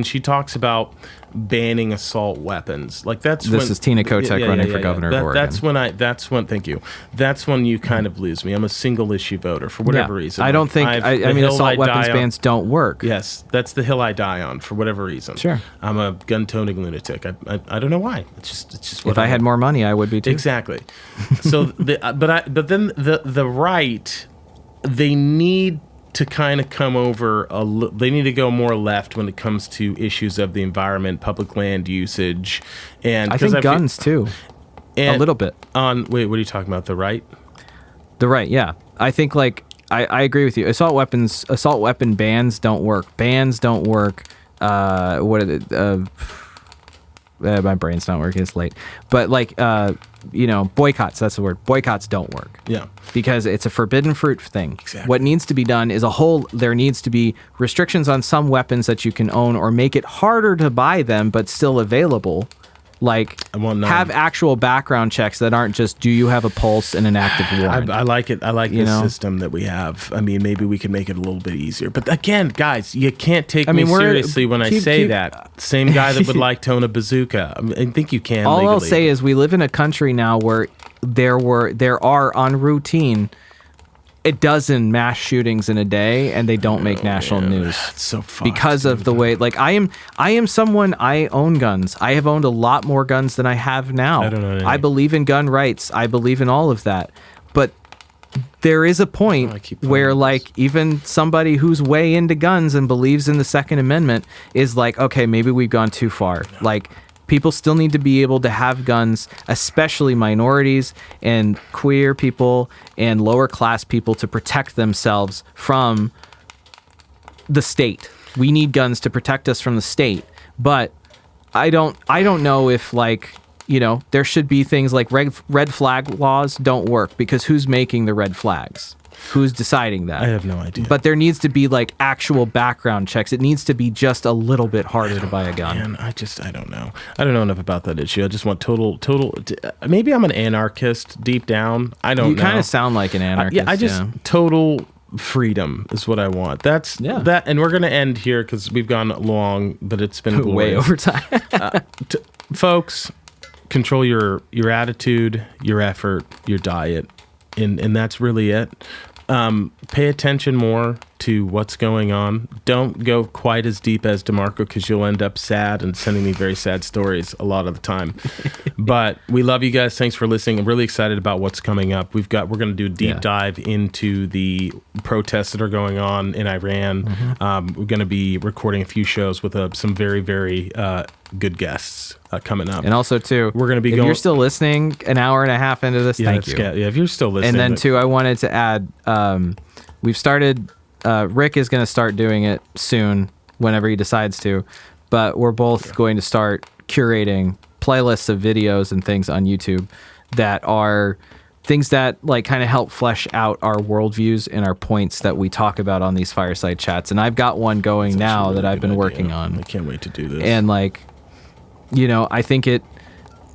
she talks about banning assault weapons, like this is Tina Kotek running for governor of Oregon. Thank you. That's when you kind of lose me. I'm a single issue voter for whatever reason. I don't think. I mean, assault weapons bans don't work. Yes, that's the hill I die on for whatever reason. Sure, I'm a gun-toting lunatic. I don't know why. It's just. If I had more money, I would be too. Exactly. So, but then the right, they need to kind of come over they need to go more left when it comes to issues of the environment, public land usage, and I think guns too. A little bit. Wait, what are you talking about? The right? The right, yeah. I think I agree with you. Assault weapon bans don't work. Bans don't work. What are the my brain's not working, it's late. But boycotts, that's the word. Boycotts don't work. Yeah. Because it's a forbidden fruit thing. Exactly. What needs to be done is there needs to be restrictions on some weapons that you can own or make it harder to buy them but still available. Like, I want none. have actual background checks that aren't just, do you have a pulse and an active warrant? I like it. I like this system that we have. I mean, maybe we can make it a little bit easier. But again, guys, you can't take me seriously when I say that. Same guy that would like to own a bazooka. I think you can. All legally. I'll say is we live in a country now where there are on routine a dozen mass shootings in a day, and they don't make national news. It's so fucked, because of the way, like, I am someone, I own guns. I have owned a lot more guns than I have now. I don't know. I believe in gun rights. I believe in all of that. But there is a point where, like, even somebody who's way into guns and believes in the Second Amendment is like, okay, maybe we've gone too far. Like, people still need to be able to have guns, especially minorities and queer people and lower class people, to protect themselves from the state. We need guns to protect us from the state. But I don't know if, like, you know, there should be things like red flag laws don't work, because who's making the red flags? Who's deciding that? I have no idea. But there needs to be, like, actual background checks. It needs to be just a little bit harder to buy a gun. Man, I don't know. I don't know enough about that issue. I just want total. Maybe I'm an anarchist deep down. I don't know. You kind of sound like an anarchist. Total freedom is what I want. That's that. And we're going to end here because we've gone long, but it's been way over time. Folks, control your attitude, your effort, your diet. And that's really it. Pay attention more to what's going on. Don't go quite as deep as DeMarco, because you'll end up sad and sending me very sad stories a lot of the time. But we love you guys. Thanks for listening. I'm really excited about what's coming up. We're going to do a deep dive into the protests that are going on in Iran. We're going to be recording a few shows with some very, very good guests coming up. And also, too, we're going to be if you're still listening an hour and a half into this, thank you. Yeah, if you're still listening. And then, too, I wanted to add, we've started, Rik is going to start doing it soon, whenever he decides to, but we're both going to start curating playlists of videos and things on YouTube that are things that, like, kind of help flesh out our worldviews and our points that we talk about on these fireside chats. And I've got one going now really that I've been working on. I can't wait to do this. And, like, you know, I think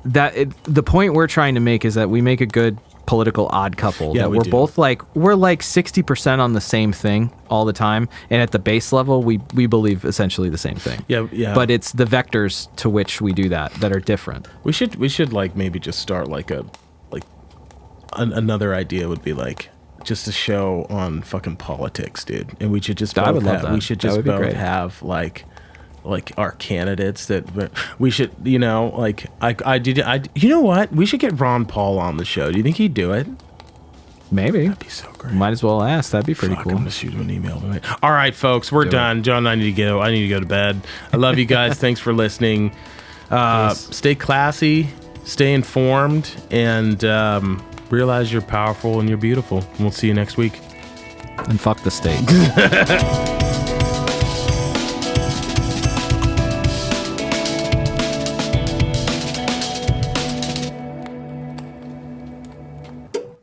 the point we're trying to make is that we make a good political odd couple. Yeah, that we're both like 60% on the same thing all the time, and at the base level we believe essentially the same thing. Yeah. But it's the vectors to which we do that are different. We should like maybe just start another idea would be like just a show on fucking politics, dude. And we should just both have like our candidates that we should, you know, like you know what? We should get Ron Paul on the show. Do you think he'd do it? Maybe. That'd be so great. Might as well ask. That'd be pretty cool. I'm gonna shoot him an email tonight. All right, folks, we're done. John, I need to go. I need to go to bed. I love you guys. Thanks for listening. Stay classy, stay informed, and realize you're powerful and you're beautiful. And we'll see you next week. And fuck the state.